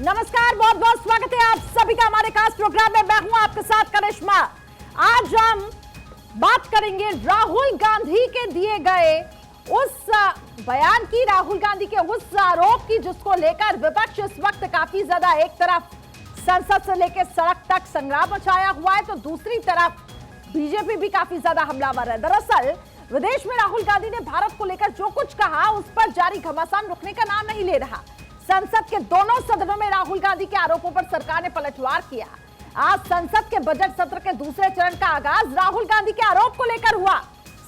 नमस्कार, बहुत बहुत स्वागत है आप सभी का हमारे खास प्रोग्राम में। मैं हूं आपके साथ करिश्मा। आज हम बात करेंगे राहुल गांधी के दिए गए उस बयान की, राहुल गांधी के उस आरोप की जिसको लेकर विपक्ष इस वक्त काफी ज्यादा एक तरफ संसद से लेकर सड़क तक संग्राम मचाया हुआ है, तो दूसरी तरफ बीजेपी भी काफी ज्यादा हमलावर है। दरअसल विदेश में राहुल गांधी ने भारत को लेकर जो कुछ कहा उस पर जारी घमासान रुकने का नाम नहीं ले रहा। संसद के दोनों सदनों में राहुल गांधी के आरोपों पर सरकार ने पलटवार किया। आज संसद के बजट सत्र के दूसरे चरण का आगाज राहुल गांधी के आरोप को लेकर हुआ।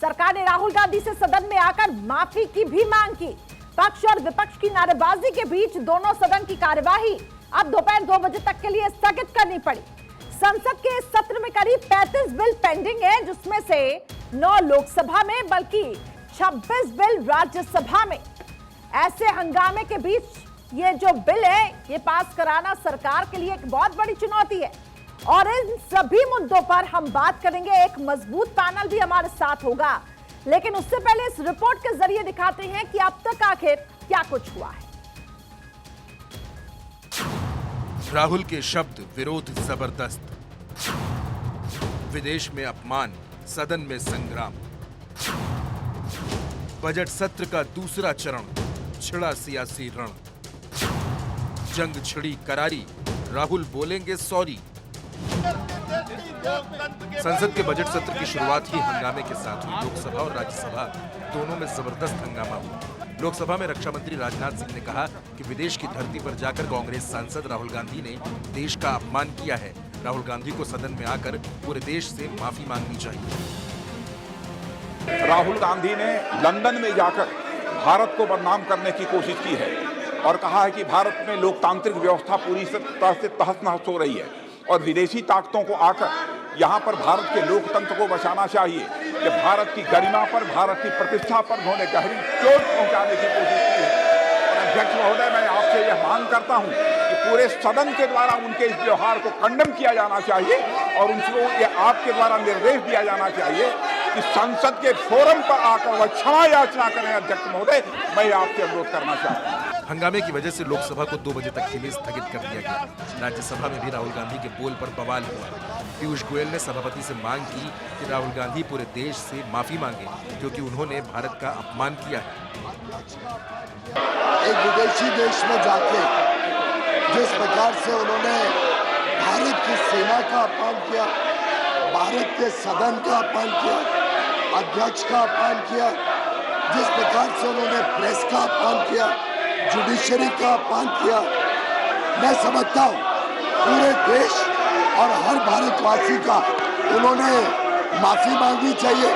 सरकार ने राहुल गांधी से सदन में आकर माफी की भी मांग की। पक्ष और विपक्ष की नारेबाजी के बीच दोनों सदन की कार्यवाही अब दोपहर 2 बजे तक के लिए स्थगित करनी पड़ी। संसद के इस सत्र में करीब 35 बिल पेंडिंग है, जिसमें से 9 लोकसभा में बल्कि 26 बिल राज्यसभा में। ऐसे हंगामे के बीच ये जो बिल है ये पास कराना सरकार के लिए एक बहुत बड़ी चुनौती है और इन सभी मुद्दों पर हम बात करेंगे। एक मजबूत पैनल भी हमारे साथ होगा, लेकिन उससे पहले इस रिपोर्ट के जरिए दिखाते हैं कि अब तक आखिर क्या कुछ हुआ है। राहुल के शब्द विरोध जबरदस्त, विदेश में अपमान, सदन में संग्राम। बजट सत्र का दूसरा चरण, छिड़ा सियासी रण, जंग छिड़ी करारी, राहुल बोलेंगे सॉरी। संसद के बजट सत्र की शुरुआत ही हंगामे के साथ हुई। लोकसभा और राज्यसभा दोनों में जबरदस्त हंगामा हुआ। लोकसभा में रक्षा मंत्री राजनाथ सिंह ने कहा कि विदेश की धरती पर जाकर कांग्रेस सांसद राहुल गांधी ने देश का अपमान किया है। राहुल गांधी को सदन में आकर पूरे देश से माफी मांगनी चाहिए। राहुल गांधी ने लंदन में जाकर भारत को बदनाम करने की कोशिश की है और कहा है कि भारत में लोकतांत्रिक व्यवस्था पूरी तरह से तहस-नहस हो रही है और विदेशी ताकतों को आकर यहाँ पर भारत के लोकतंत्र को बचाना चाहिए कि भारत की गरिमा पर, भारत की प्रतिष्ठा पर उन्होंने गहरी चोट पहुँचाने की कोशिश की है। और अध्यक्ष महोदय, मैं आपसे यह मांग करता हूँ कि पूरे सदन के द्वारा उनके इस व्यवहार को कंडम किया जाना चाहिए और उनको ये आपके द्वारा निर्देश दिया जाना चाहिए कि संसद के फोरम पर आकर वह क्षमा याचना करें। अध्यक्ष महोदय, मैं आपसे अनुरोध करना चाहता हूँ। हंगामे की वजह से लोकसभा को 2 बजे तक के लिए स्थगित कर दिया गया। राज्यसभा में भी राहुल गांधी के बोल पर बवाल हुआ। पीयूष गोयल ने सभापति से मांग की कि राहुल गांधी पूरे देश से माफी मांगे क्योंकि उन्होंने भारत का अपमान किया है। एक विदेशी देश में जाके जिस प्रकार से उन्होंने भारत की सेना का अपमान किया, भारत के सदन का अपमान किया, अध्यक्ष का अपमान किया, जिस प्रकार से उन्होंने प्रेस का अपमान किया, जुडिशरी का अपमान किया, मैं समझता हूँ पूरे देश और हर भारतवासी का उन्होंने माफी मांगनी चाहिए।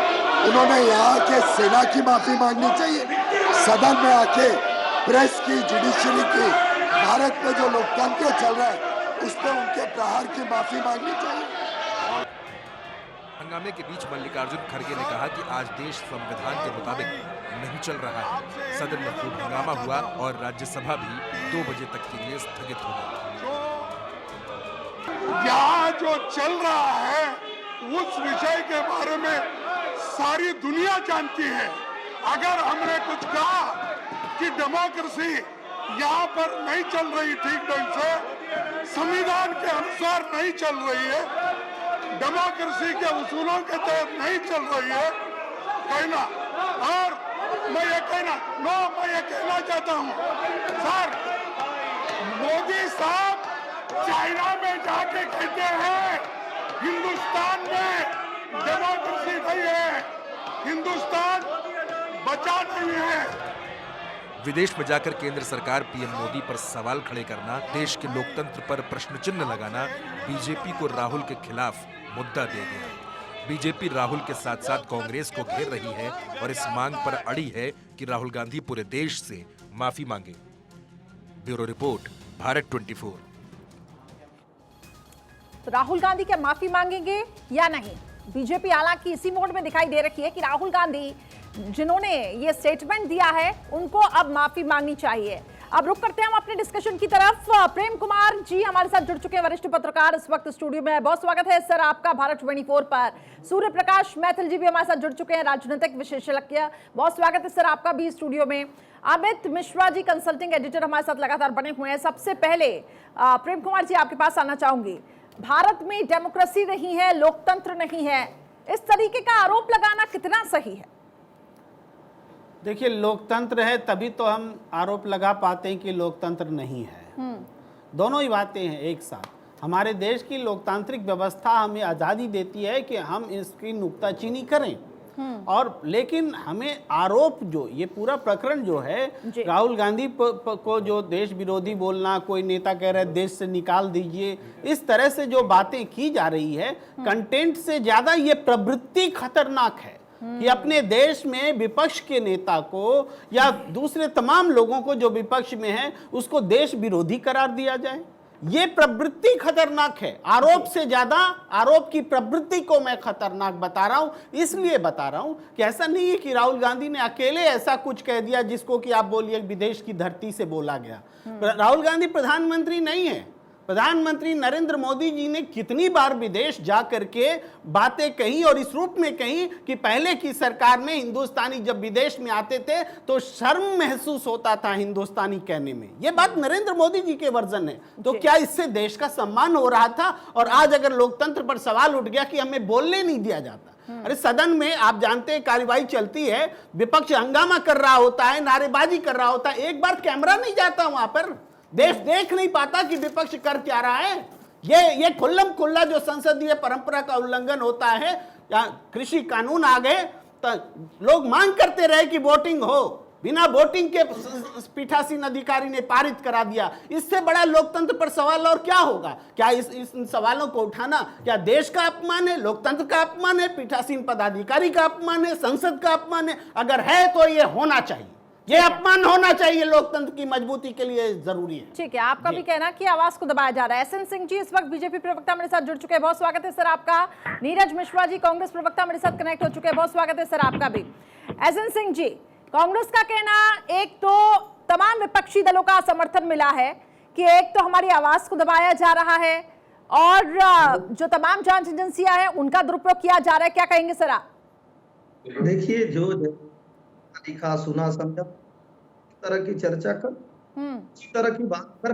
उन्होंने यहाँ के सेना की माफी मांगनी चाहिए, सदन में आके प्रेस की, जुडिशरी की, भारत में जो लोकतंत्र चल रहा है उस पर उनके प्रहार की माफी मांगनी चाहिए। हंगामे के बीच मल्लिकार्जुन खड़गे ने कहा कि आज देश संविधान के मुताबिक नहीं चल रहा है। सदन में खूब हंगामा हुआ और राज्यसभा भी 2 बजे तक के लिए स्थगित हो गई। यहाँ जो चल रहा है उस विषय के बारे में सारी दुनिया जानती है। अगर हमने कुछ कहा कि डेमोक्रेसी यहाँ पर नहीं चल रही ठीक ढंग से, संविधान के अनुसार नहीं चल रही है, डेमोक्रेसी के उसूलों के तहत नहीं चल रही है कहना, और मैं ये कहना चाहता हूँ सर, मोदी साहब चाइना में जाके कहते हैं हिंदुस्तान में डेमोक्रेसी नहीं है, हिंदुस्तान बचा नहीं है। विदेश में जाकर केंद्र सरकार पीएम मोदी पर सवाल खड़े करना, देश के लोकतंत्र पर प्रश्न चिन्ह लगाना बीजेपी को राहुल के खिलाफ मुद्दा दे गया। बीजेपी राहुल के साथ साथ कांग्रेस को घेर रही है और इस मांग पर अड़ी है कि राहुल गांधी पूरे देश से माफी मांगे। Bureau report, Bharat 24। तो राहुल गांधी क्या माफी मांगेंगे या नहीं? बीजेपी हालांकि इसी मोड में दिखाई दे रही है कि राहुल गांधी जिन्होंने ये स्टेटमेंट दिया है उनको अब माफी मांगनी चाहिए। अब रुक करते हैं हम अपने डिस्कशन की तरफ। प्रेम कुमार जी हमारे साथ जुड़ चुके हैं, वरिष्ठ पत्रकार, इस वक्त स्टूडियो में है। बहुत स्वागत है सर आपका भारत 24 पर। सूर्य प्रकाश मैथिल जी भी हमारे साथ जुड़ चुके हैं, राजनीतिक विशेषज्ञ। बहुत स्वागत है सर आपका भी स्टूडियो में। अमित मिश्रा जी, कंसल्टिंग एडिटर, हमारे साथ लगातार बने हुए हैं। सबसे पहले प्रेम कुमार जी आपके पास आना चाहूंगी। भारत में डेमोक्रेसी नहीं है, लोकतंत्र नहीं है, इस तरीके का आरोप लगाना कितना सही है? देखिए, लोकतंत्र है तभी तो हम आरोप लगा पाते हैं कि लोकतंत्र नहीं है। दोनों ही बातें हैं एक साथ। हमारे देश की लोकतांत्रिक व्यवस्था हमें आज़ादी देती है कि हम इसकी नुक्ताचीनी करें, और लेकिन हमें आरोप, जो ये पूरा प्रकरण जो है, राहुल गांधी को जो देश विरोधी बोलना, कोई नेता कह रहा है देश से निकाल दीजिए, इस तरह से जो बातें की जा रही है, कंटेंट से ज्यादा ये प्रवृत्ति खतरनाक है कि अपने देश में विपक्ष के नेता को या दूसरे तमाम लोगों को जो विपक्ष में है उसको देश विरोधी करार दिया जाए। ये प्रवृत्ति खतरनाक है। आरोप से ज्यादा आरोप की प्रवृत्ति को मैं खतरनाक बता रहा हूं। इसलिए बता रहा हूं कि ऐसा नहीं है कि राहुल गांधी ने अकेले ऐसा कुछ कह दिया जिसको कि आप बोलिए विदेश की धरती से बोला गया। राहुल गांधी प्रधानमंत्री नहीं है। प्रधानमंत्री नरेंद्र मोदी जी ने कितनी बार विदेश जा करके बातें कही और इस रूप में कही कि पहले की सरकार में हिंदुस्तानी जब विदेश में आते थे तो शर्म महसूस होता था हिंदुस्तानी कहने में। यह बात नरेंद्र मोदी जी के वर्जन है। तो क्या इससे देश का सम्मान हो रहा था? और आज अगर लोकतंत्र पर सवाल उठ गया कि हमें बोलने नहीं दिया जाता। अरे सदन में आप जानते हैं कार्यवाही चलती है, विपक्ष हंगामा कर रहा होता है, नारेबाजी कर रहा होता है, एक बार कैमरा नहीं जाता वहां पर, देश देख नहीं पाता कि विपक्ष कर क्या रहा है। ये खुल्लम खुल्ला जो संसदीय परंपरा का उल्लंघन होता है। या कृषि कानून आ गए तो लोग मांग करते रहे कि वोटिंग हो, बिना वोटिंग के पीठासीन अधिकारी ने पारित करा दिया। इससे बड़ा लोकतंत्र पर सवाल और क्या होगा? क्या इस सवालों को उठाना क्या देश का अपमान है, लोकतंत्र का अपमान है, पीठासीन पदाधिकारी का अपमान है, संसद का अपमान है? अगर है तो ये होना चाहिए, ये अपमान होना चाहिए, लोकतंत्र की मजबूती के लिए जरूरी है। ठीक है, आपका भी कहना कि आवाज को दबाया जा रहा है। एसएन सिंह जी इस वक्त बीजेपी प्रवक्ता मेरे साथ जुड़ चुके हैं, बहुत स्वागत है सर आपका। नीरज मिश्रा जी कांग्रेस प्रवक्ता मेरे साथ कनेक्ट हो चुके हैं, बहुत स्वागत है सर आपका भी। एसएन सिंह जी, कांग्रेस का कहना, एक तो तमाम विपक्षी दलों का समर्थन मिला है कि एक तो हमारी आवाज को दबाया जा रहा है और जो तमाम जांच एजेंसियां हैं उनका दुरुपयोग किया जा रहा है, क्या कहेंगे सर आप? देखिए, जो लिखा सुना समझा इस तरह की चर्चा कर, इस तरह की बात कर,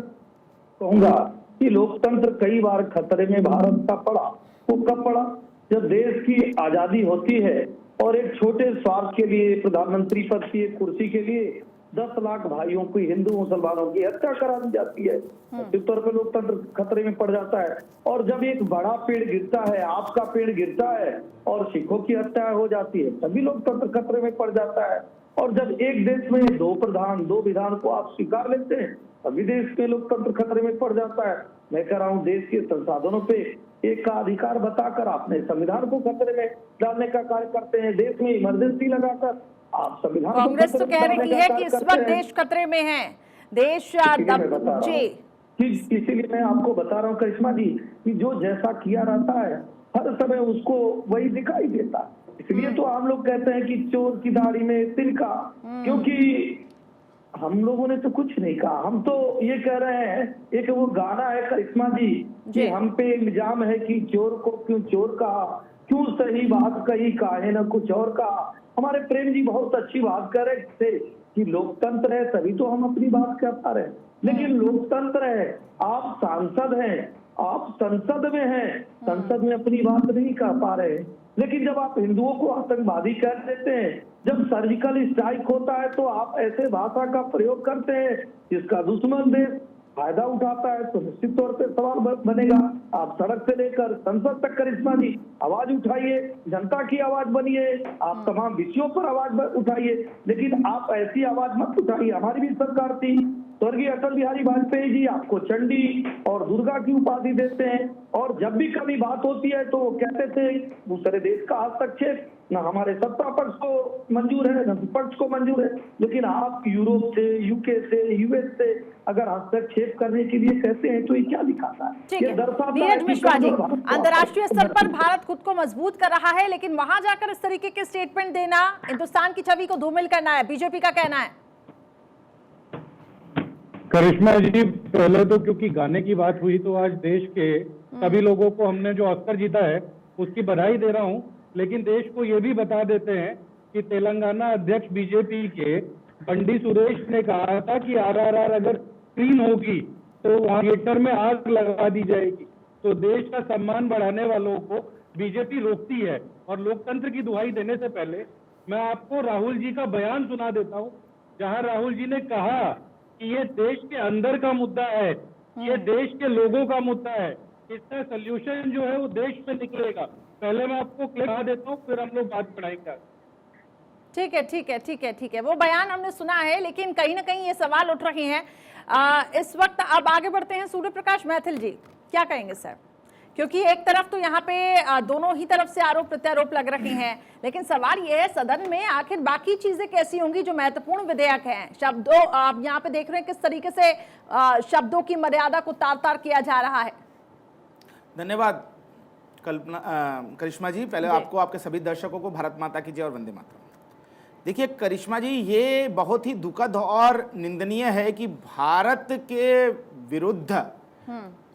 कहूंगा कि लोकतंत्र कई बार खतरे में भारत का पड़ा। वो कब पड़ा? जब देश की आजादी होती है और एक छोटे स्वार्थ के लिए, प्रधानमंत्री पद की एक कुर्सी के लिए 10 लाख भाइयों की, हिंदू मुसलमानों की हत्या करा दी जाती है। इस तौर पर लोकतंत्र खतरे में पड़ जाता है। और जब एक बड़ा पेड़ गिरता है, आपका पेड़ गिरता है और सिखों की हत्या हो जाती है, तभी लोकतंत्र खतरे में पड़ जाता है। और जब एक देश में 2 प्रधान 2 विधान को आप स्वीकार लेते हैं, तभी देश के लोकतंत्र खतरे में पड़ जाता है। मैं कह रहा हूँ, देश के संसाधनों पे एक का अधिकार बताकर आपने संविधान को खतरे में डालने का कार्य करते हैं। देश में इमरजेंसी लगाकर आप संविधान, कांग्रेस तो कह रही है कि इस वक्त देश खतरे में है, देश जी। इसीलिए मैं आपको बता रहा हूँ करिश्मा जी कि जो जैसा किया रहता है हर समय उसको वही दिखाई देता है। इसलिए तो हम लोग कहते हैं कि चोर की दाढ़ी में तिनका, क्योंकि हम लोगों ने तो कुछ नहीं कहा। हम तो ये कह रहे हैं, एक वो गाना है करिश्मा जी कि हम पे इल्जाम है कि चोर को क्यों चोर कहा, क्यों सही बात कही, काहे न कुछ और कहा। हमारे प्रेम जी बहुत अच्छी बात कर रहे थे कि लोकतंत्र है तभी तो हम अपनी बात कर पा रहे हैं। लेकिन लोकतंत्र है, आप सांसद हैं, आप संसद में हैं, संसद में अपनी बात नहीं कर पा रहे। लेकिन जब आप हिंदुओं को आतंकवादी कर देते हैं, जब सर्जिकल स्ट्राइक होता है तो आप ऐसे भाषा का प्रयोग करते हैं जिसका दुश्मन देश फायदा उठाता है, तो निश्चित तौर पे सवाल बनेगा। आप सड़क से लेकर संसद तक करिश्मा जी आवाज उठाइए, जनता की आवाज बनिए, आप तमाम विषयों पर आवाज उठाइए, लेकिन आप ऐसी आवाज मत उठाइए। हमारी भी सरकार थी, स्वर्गीय अटल बिहारी वाजपेयी जी आपको चंडी और दुर्गा की उपाधि देते हैं, और जब भी कभी बात होती है तो वो कहते थे दूसरे देश का हस्तक्षेप न हमारे सत्ता पक्ष को मंजूर है न विपक्ष को मंजूर है। लेकिन आप यूरोप से, यूके से, यूएस से अगर हस्तक्षेप करने के लिए कहते हैं तो ये क्या दिखाता है? ठीक है नीरज मिश्रा जी, अंतर्राष्ट्रीय स्तर पर भारत खुद को मजबूत कर रहा है, लेकिन वहां जाकर इस तरीके के स्टेटमेंट देना हिंदुस्तान की छवि को धूमिल करना है, बीजेपी का कहना है। करिश्मा जी, पहले तो क्योंकि गाने की बात हुई तो आज देश के सभी लोगों को हमने जो ऑस्कर जीता है उसकी बधाई दे रहा हूं, लेकिन देश को ये भी बता देते हैं कि तेलंगाना अध्यक्ष बीजेपी के बंडी सुरेश ने कहा था कि आरआरआर अगर स्क्रीन होगी तो वहाँ थिएटर में आग लगा दी जाएगी। तो देश का सम्मान बढ़ाने वालों को बीजेपी रोकती है। और लोकतंत्र की दुहाई देने से पहले मैं आपको राहुल जी का बयान सुना देता हूँ, जहाँ राहुल जी ने कहा कि ये देश के अंदर का मुद्दा है, ये देश के लोगों का मुद्दा है, इसका सोल्यूशन जो है वो देश में निकलेगा। पहले मैं आपको क्लिप दिखा देता हूँ, फिर हम लोग बात बढ़ाएंगे। ठीक है, ठीक है, ठीक है, ठीक है, वो बयान हमने सुना है, लेकिन कहीं ना कहीं ये सवाल उठ रहे हैं इस वक्त। अब आगे बढ़ते हैं, सूर्य प्रकाश मैथिल जी क्या कहेंगे सर? क्योंकि एक तरफ तो यहाँ पे दोनों ही तरफ से आरोप प्रत्यारोप लग रहे हैं, लेकिन सवाल ये है सदन में आखिर बाकी चीजें कैसी होंगी जो महत्वपूर्ण विधेयक हैं। शब्दों, आप यहाँ पे देख रहे हैं किस तरीके से शब्दों की मर्यादा को तार तार किया जा रहा है। धन्यवाद करिश्मा जी। पहले आपको, आपके सभी दर्शकों को भारत माता की जय और वंदे मातरम। देखिए करिश्मा जी, ये बहुत ही दुखद और निंदनीय है कि भारत के विरुद्ध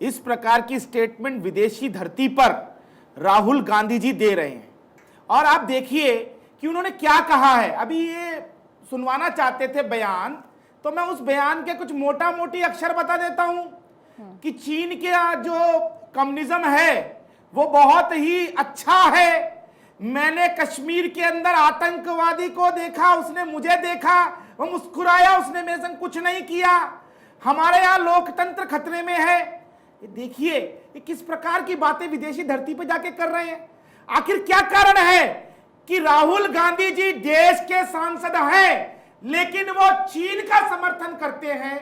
इस प्रकार की स्टेटमेंट विदेशी धरती पर राहुल गांधी जी दे रहे हैं। और आप देखिए कि उन्होंने क्या कहा है। अभी ये सुनवाना चाहते थे बयान, तो मैं उस बयान के कुछ मोटा मोटी अक्षर बता देता हूं कि चीन के जो कम्युनिज्म है वो बहुत ही अच्छा है। मैंने कश्मीर के अंदर आतंकवादी को देखा, उसने मुझे देखा, वो मुस्कुराया, उसने मेरे संग कुछ नहीं किया। हमारे यहाँ लोकतंत्र खतरे में है। ये देखिए ये किस प्रकार की बातें विदेशी धरती पर जाके कर रहे हैं। आखिर क्या कारण है कि राहुल गांधी जी देश के सांसद हैं, लेकिन वो चीन का समर्थन करते हैं।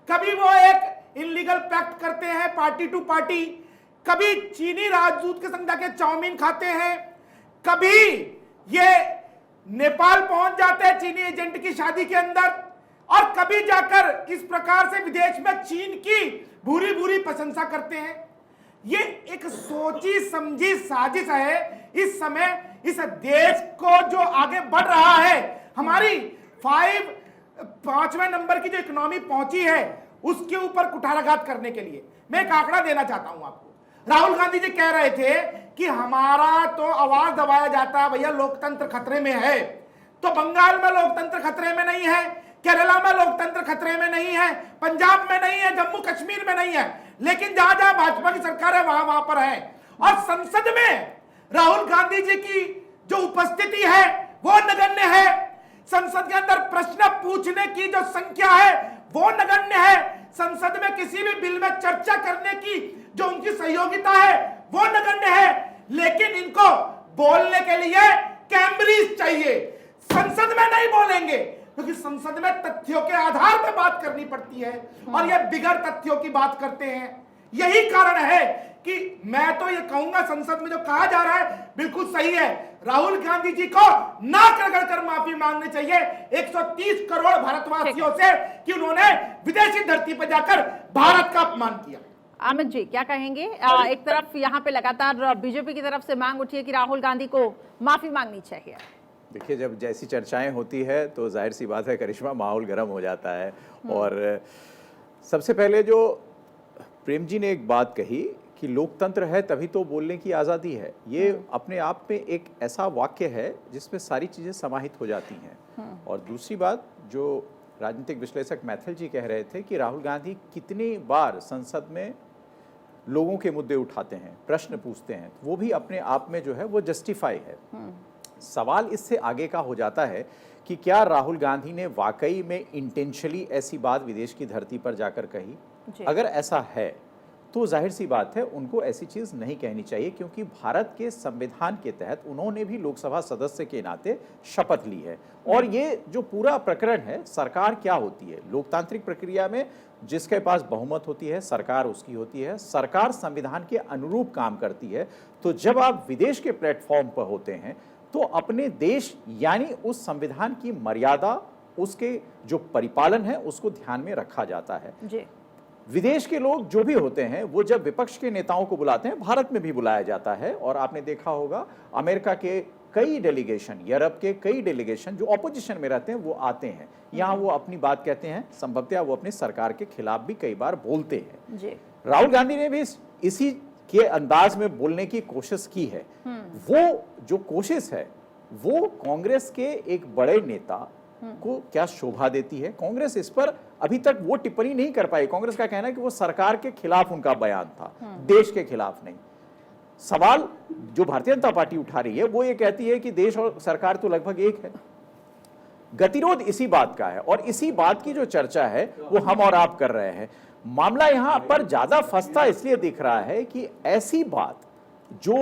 कभी वो एक इलीगल पैक्ट करते हैं पार्टी टू पार्टी, कभी चीनी राजदूत के संग जाके चाउमीन खाते हैं, कभी ये नेपाल पहुंच जाते हैं चीनी एजेंट की शादी के अंदर, और कभी जाकर इस प्रकार से विदेश में चीन की भूरी भूरी प्रशंसा करते हैं। ये एक सोची समझी साजिश है। इस समय इस देश को जो आगे बढ़ रहा है, हमारी 5वें नंबर की जो इकोनॉमी पहुंची है, उसके ऊपर कुठाराघात करने के लिए मैं एक आंकड़ा देना चाहता हूं आपको। राहुल गांधी जी कह रहे थे कि हमारा तो आवाज दबाया जाता है, भैया लोकतंत्र खतरे में है। तो बंगाल में लोकतंत्र खतरे में नहीं है, केरला में लोकतंत्र खतरे में नहीं है, पंजाब में नहीं है, जम्मू कश्मीर में नहीं है, लेकिन जहां जहां भाजपा की सरकार है वहां पर है। और संसद में राहुल गांधी जी की जो उपस्थिति है वो नगण्य है। संसद के अंदर प्रश्न पूछने की जो संख्या है वो नगण्य है। संसद में किसी भी बिल में चर्चा करने की जो उनकी सहयोगिता है वो नगण्य है। लेकिन इनको बोलने के लिए कैमरीज चाहिए। संसद में नहीं बोलेंगे क्योंकि संसद में तथ्यों के आधार पर बात करनी पड़ती है, और ये बिगड़ तथ्यों की बात करते हैं। यही कारण है कि मैं तो ये कहूंगा संसद में जो कहा जा रहा है बिल्कुल सही है। राहुल गांधी जी को नाक रगड़ कर माफी मांगनी चाहिए 130 करोड़ भारतवासियों से कि उन्होंने विदेशी धरती पर जाकर भारत का अपमान किया। अमित जी क्या कहेंगे? एक तरफ यहाँ पे लगातार बीजेपी की तरफ से मांग उठी है कि राहुल गांधी को माफी मांगनी चाहिए। देखिए, जब जैसी चर्चाएं होती है तो जाहिर सी बात है करिश्मा, माहौल गर्म हो जाता है। और सबसे पहले जो प्रेम जी ने एक बात कही कि लोकतंत्र है तभी तो बोलने की आज़ादी है, ये अपने आप में एक ऐसा वाक्य है जिसमें सारी चीज़ें समाहित हो जाती हैं। और दूसरी बात जो राजनीतिक विश्लेषक मैथिल जी कह रहे थे कि राहुल गांधी कितनी बार संसद में लोगों के मुद्दे उठाते हैं, प्रश्न पूछते हैं, वो भी अपने आप में जो है वो जस्टिफाई है। सवाल इससे आगे का हो जाता है कि क्या राहुल गांधी ने वाकई में इंटेंशनली ऐसी बात विदेश की धरती पर जाकर कही? अगर ऐसा है तो जाहिर सी बात है उनको ऐसी चीज़ नहीं कहनी चाहिए, क्योंकि भारत के संविधान के तहत उन्होंने भी लोकसभा सदस्य के नाते शपथ ली है। और ये जो पूरा प्रकरण है, सरकार क्या होती है लोकतांत्रिक प्रक्रिया में, जिसके पास बहुमत होती है सरकार उसकी होती है, सरकार संविधान के अनुरूप काम करती है। तो जब आप विदेश के प्लेटफॉर्म पर होते हैं तो अपने देश यानी उस संविधान की मर्यादा, उसके जो परिपालन है उसको ध्यान में रखा जाता है जी। विदेश के लोग जो भी होते हैं वो जब विपक्ष के नेताओं को बुलाते हैं, भारत में भी बुलाया जाता है। और आपने देखा होगा अमेरिका के कई डेलीगेशन, यूरोप के कई डेलीगेशन जो ऑपोजिशन में रहते हैं वो आते हैं, यहाँ वो अपनी बात कहते हैं, संभवतः वो अपनी सरकार के खिलाफ भी कई बार बोलते हैं जी। राहुल गांधी ने भी इसी के अंदाज में बोलने की कोशिश की है। वो जो कोशिश है वो कांग्रेस के एक बड़े नेता को क्या शोभा देती है। कांग्रेस इस पर अभी तक वो टिप्पणी नहीं कर पाई। कांग्रेस का कहना है कि वो सरकार के खिलाफ उनका बयान था, देश के खिलाफ नहीं। सवाल जो भारतीय जनता पार्टी उठा रही है वो ये कहती है कि देश और सरकार तो लगभग एक है। गतिरोध इसी बात का है और इसी बात की जो चर्चा है वो हम और आप कर रहे हैं। मामला यहां पर ज्यादा फंसता इसलिए दिख रहा है कि ऐसी बात जो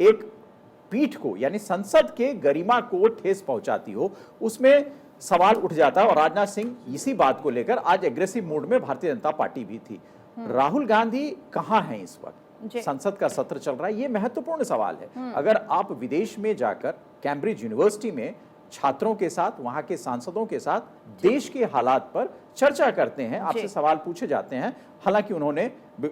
एक पीठ को यानी संसद के गरिमा को ठेस पहुंचाती हो, उसमें सवाल उठ जाता है। और राजनाथ सिंह इसी बात को लेकर आज एग्रेसिव मूड में भारतीय जनता पार्टी भी थी। राहुल गांधी कहां हैं इस वक्त? संसद का सत्र चल रहा है, ये महत्वपूर्ण सवाल है। अगर आप विदेश में जाकर कैम्ब्रिज यूनिवर्सिटी में छात्रों के साथ, वहां के सांसदों के साथ देश के हालात पर चर्चा करते हैं, आपसे सवाल पूछे जाते हैं। हालांकि उन्होंने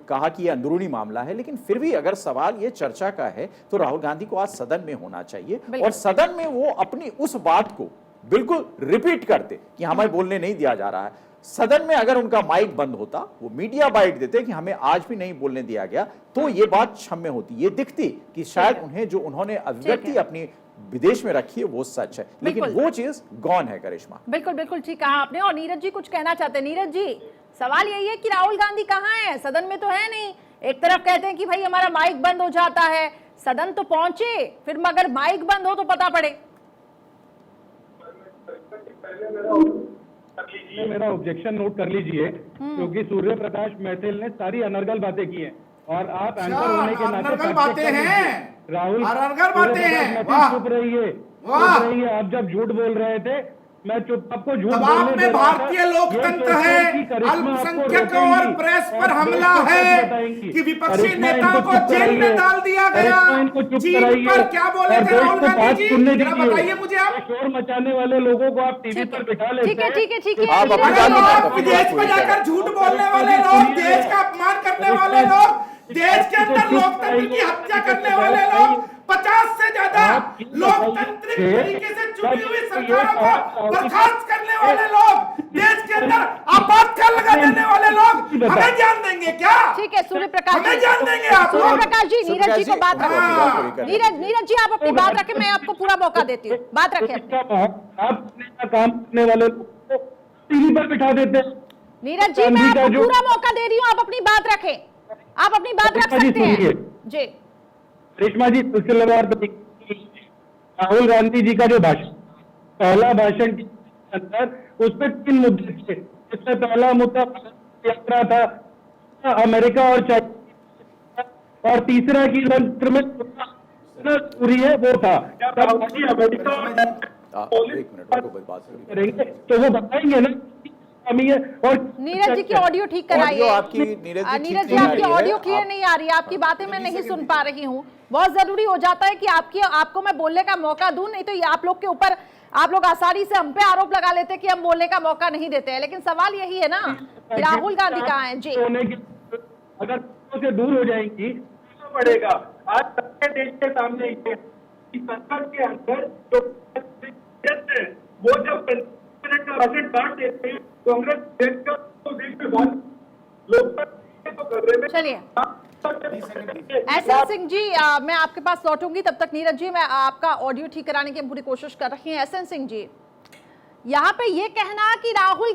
कहा कि यह अंदरूनी मामला है, लेकिन फिर भी अगर सवाल ये चर्चा का है तो राहुल गांधी को आज सदन में होना चाहिए और सदन में वो अपनी उस बात को बिल्कुल रिपीट करते कि हमें बोलने नहीं दिया जा रहा है। सदन में अगर उनका माइक बंद होता, वो मीडिया बाइट देते कि हमें आज भी नहीं बोलने दिया गया, तो ये बात क्षम्य होती। ये दिखती कि शायद उन्हें जो उन्होंने अभिव्यक्ति अपनी विदेश में रखी है वो सच है, लेकिन वो चीज गौन है। करिश्मा, बिल्कुल बिल्कुल ठीक कहा आपने। और नीरज जी कुछ कहना चाहते हैं। नीरज जी, सवाल यही है कि राहुल गांधी कहाँ है? सदन में तो है नहीं। एक तरफ कहते हैं कि भाई हमारा माइक बंद हो जाता है, सदन तो पहुंचे, फिर मगर माइक बंद हो तो पता पड़े। मेरा ऑब्जेक्शन नोट कर लीजिए, क्योंकि सूर्य प्रकाश मैथिल ने सारी अनर्गल बातें की हैं और आप एंकर होने के नाते बातें हैं, राहुल बातें हैं। चुप रहिए, आप जब झूठ बोल रहे थे मैं चुप, आपको झूठ बोलने में भारतीय लोकतंत्र है, अल्पसंख्यक और प्रेस पर हमला है कि विपक्षी नेताओं को जेल में डाल दिया गया। चीन पर क्या बोले थे राहुल गांधी जी, जरा बताइए मुझे। आप शोर मचाने वाले लोगों को आप टीवी पर बिठा लेते हैं। ठीक है। आप विदेश में जाकर झूठ बोलने वाले लोग, देश का अपमान करने वाले लोग, देश के अंदर लोकतंत्र की हत्या करने वाले लोग, 50 से ज्यादा लोकतांत्रिक तरीके से चुनी हुई सरकारों को बर्खास्त करने वाले लोग, देश के अंदर आपातकाल लगा देने वाले लोग हमें जान देंगे क्या? ठीक है सूर्य प्रकाश, हमें जान देंगे आप लोग। सूर्य प्रकाश जी, नीरज जी को बात रखें। नीरज जी आप अपनी बात रखें, मैं आपको पूरा मौका देती हूँ, बात रखें। आप काम करने वाले लोगों को टीवी पर बिठा देते हैं। नीरज जी मैं आपको पूरा मौका दे रही हूँ, आप अपनी बात रखें, आप अपनी बात रख सकते हैं जी। रेशमा जी, सिलसिलेवार राहुल गांधी जी का जो भाषण, पहला भाषण के अंदर उस पर 3 मुद्दे थे। इसमें पहला मुद्दा यात्रा था, अमेरिका और चाइना, और तीसरा की तंत्र में पूरी है वो था। अमेरिका करेंगे तो वो बताएंगे ना है। और नीरज जी की ऑडियो ठीक कराइए। नीरज जी आपकी ऑडियो क्लियर नहीं आ रही है, आपकी बातें मैं नहीं सुन पा रही हूँ। बहुत जरूरी हो जाता है कि आपको मैं बोलने का मौका दूं, नहीं तो ये आप लोग के ऊपर आप लोग आसानी से हम पे आरोप लगा लेते हैं कि हम बोलने का मौका नहीं देते हैं। लेकिन सवाल यही है ना कि राहुल गांधी कहाँ हैं जी? अगर से दूर हो जाएंगी तो पड़ेगा। आज देश के सामने संसद के अंदर जो वो जब मिनट का बजट बांट देते हैं, कांग्रेस देश का तो देश में बहुत लोकतंत्र तो कर रहे हैं। चलिए एसएन सिंह जी, मैं आपके पास लौटूंगी, तब तक नीरज जी मैं आपका ऑडियो ठीक कराने की पूरी कोशिश कर रही हैं। एसएन सिंह जी, यहाँ पे ये कहना कि राहुल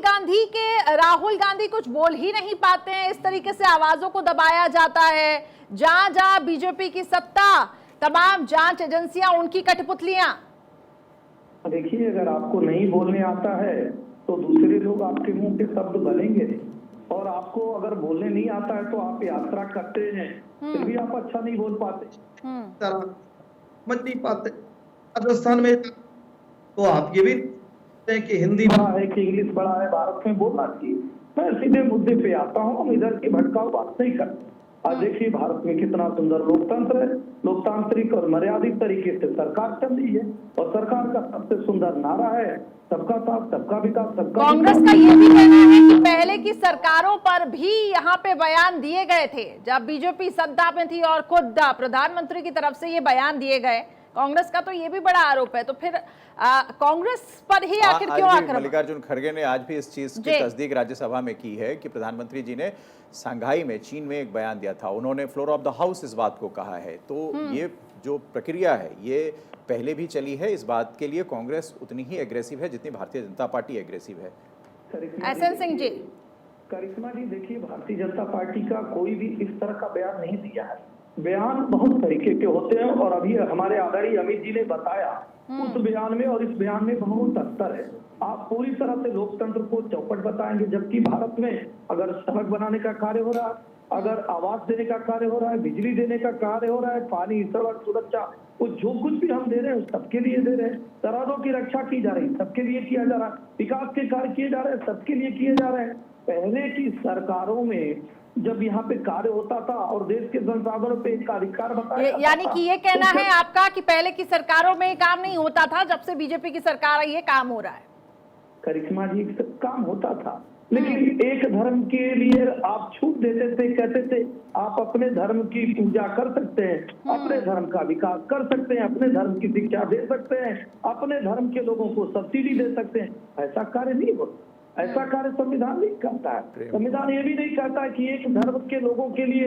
गांधी कुछ बोल ही नहीं पाते हैं, इस तरीके से आवाजों को दबाया जाता है, जहां जहां बीजेपी की सत्ता, तमाम जांच एजेंसियां उनकी कठपुतलियां। देखिए, अगर आपको नहीं बोलने आता है तो दूसरे लोग आपके मुंह के शब्द बनेंगे, और आपको अगर बोलने नहीं आता है तो आप यात्रा करते हैं, फिर भी आप अच्छा नहीं बोल पाते, समझ नहीं पाते। राजस्थान में तो आप ये भी कि हिंदी बड़ा है कि इंग्लिश बड़ा है, भारत में बोलना चाहिए। मैं सीधे मुद्दे पे आता हूँ, हम इधर की भटकाऊ बात नहीं करते। आज देखिए भारत में कितना सुंदर लोकतंत्र है, लोकतांत्रिक और मर्यादित तरीके से सरकार चल रही है, और सरकार का सबसे सुंदर नारा है सबका साथ सबका विकास सबका। कांग्रेस का ये भी कहना है कि पहले की सरकारों पर भी यहाँ पे बयान दिए गए थे, जब बीजेपी सत्ता में थी और खुद प्रधानमंत्री की तरफ से ये बयान दिए गए। कांग्रेस का तो ये भी बड़ा आरोप है, तो फिर कांग्रेस पर ही आखिर क्यों आक्रमण? मल्लिकार्जुन खड़गे ने आज भी इस चीज की तस्दीक राज्यसभा में की है कि प्रधानमंत्री जी ने शंघाई में, चीन में एक बयान दिया था, उन्होंने फ्लोर ऑफ द हाउस इस बात को कहा है। तो ये जो प्रक्रिया है ये पहले भी चली है। इस बात के लिए कांग्रेस उतनी ही एग्रेसिव है जितनी भारतीय जनता पार्टी एग्रेसिव है। एसएन सिंह जी। करिश्मा जी देखिए, भारतीय जनता पार्टी का कोई भी इस तरह का बयान नहीं दिया है। बयान बहुत तरीके के होते हैं और अभी हमारे आदरणीय अमित जी ने बताया उस बयान में और इस बयान में बहुत अंतर है। आप पूरी तरह से लोकतंत्र को चौपट बताएंगे, जबकि भारत में अगर सड़क बनाने का कार्य हो रहा है, अगर आवास देने का कार्य हो रहा है, बिजली देने का कार्य हो रहा है, पानी, सड़क, सुरक्षा, वो जो कुछ भी हम दे रहे हैं सबके लिए दे रहे हैं। सरहदों की रक्षा की जा रही है, सबके लिए किया जा रहा है। विकास के कार्य किए जा रहे हैं, सबके लिए किए जा रहे हैं। पहले की सरकारों में जब यहाँ पे कार्य होता था और देश के संसाधनों पे एक अधिकार बताया, यानी कि ये कहना है आपका कि पहले की सरकारों में काम नहीं होता था, जब से बीजेपी की सरकार आई है काम हो रहा है। करिश्मा जी काम होता था, लेकिन एक धर्म के लिए आप छूट देते थे, कहते थे आप अपने धर्म की पूजा कर सकते हैं, अपने धर्म का विकास कर सकते हैं, अपने धर्म की शिक्षा दे सकते हैं, अपने धर्म के लोगों को सब्सिडी दे सकते हैं। ऐसा कार्य नहीं होता, ऐसा कार्य संविधान नहीं करता है। संविधान ये भी नहीं कहता है कि एक धर्म के लोगों के लिए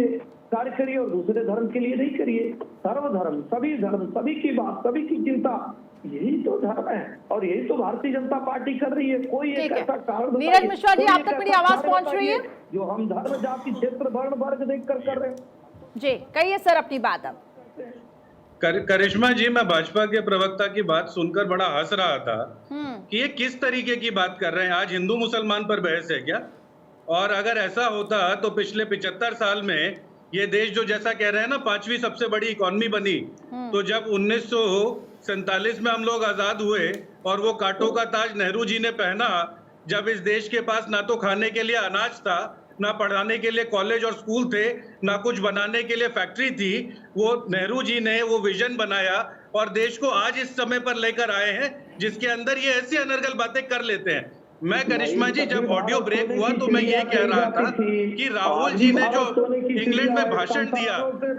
कार्य करिए और दूसरे धर्म के लिए नहीं करिए। सर्वधर्म, सभी की बात, सभी की चिंता, यही तो धर्म है और यही तो भारतीय जनता पार्टी कर रही है। कोई एक ऐसा कारण, नीरज मिश्रा जी, आप तक मेरी आवाज पहुंच रही है जो हम धर्म, जाति, क्षेत्र, वर्ण, वर्ग देखकर कर रहे हैं? जी कहिए सर अपनी बात। अब करिश्मा जी, मैं भाजपा के प्रवक्ता की बात सुनकर बड़ा हंस रहा था कि ये किस तरीके की बात कर रहे हैं। आज हिंदू मुसलमान पर बहस है क्या? और अगर ऐसा होता तो पिछले 75 साल में ये देश जो जैसा कह रहे हैं ना 5वीं सबसे बड़ी इकोनॉमी बनी, तो जब 1947 में हम लोग आजाद हुए और वो कांटों का ताज नेहरू जी ने पहना, जब इस देश के पास ना तो खाने के लिए अनाज था, ना पढ़ाने के लिए कॉलेज और स्कूल थे, ना कुछ बनाने के लिए फैक्ट्री थी, वो नेहरू जी ने वो विजन बनाया और देश को आज इस समय पर लेकर आए हैं जिसके अंदर ये ऐसी अनर्गल बातें कर लेते हैं। मैं करिश्मा जी, जब ऑडियो ब्रेक हुआ तो मैं ये कह रहा था कि राहुल जी ने जो इंग्लैंड में भाषण दिया,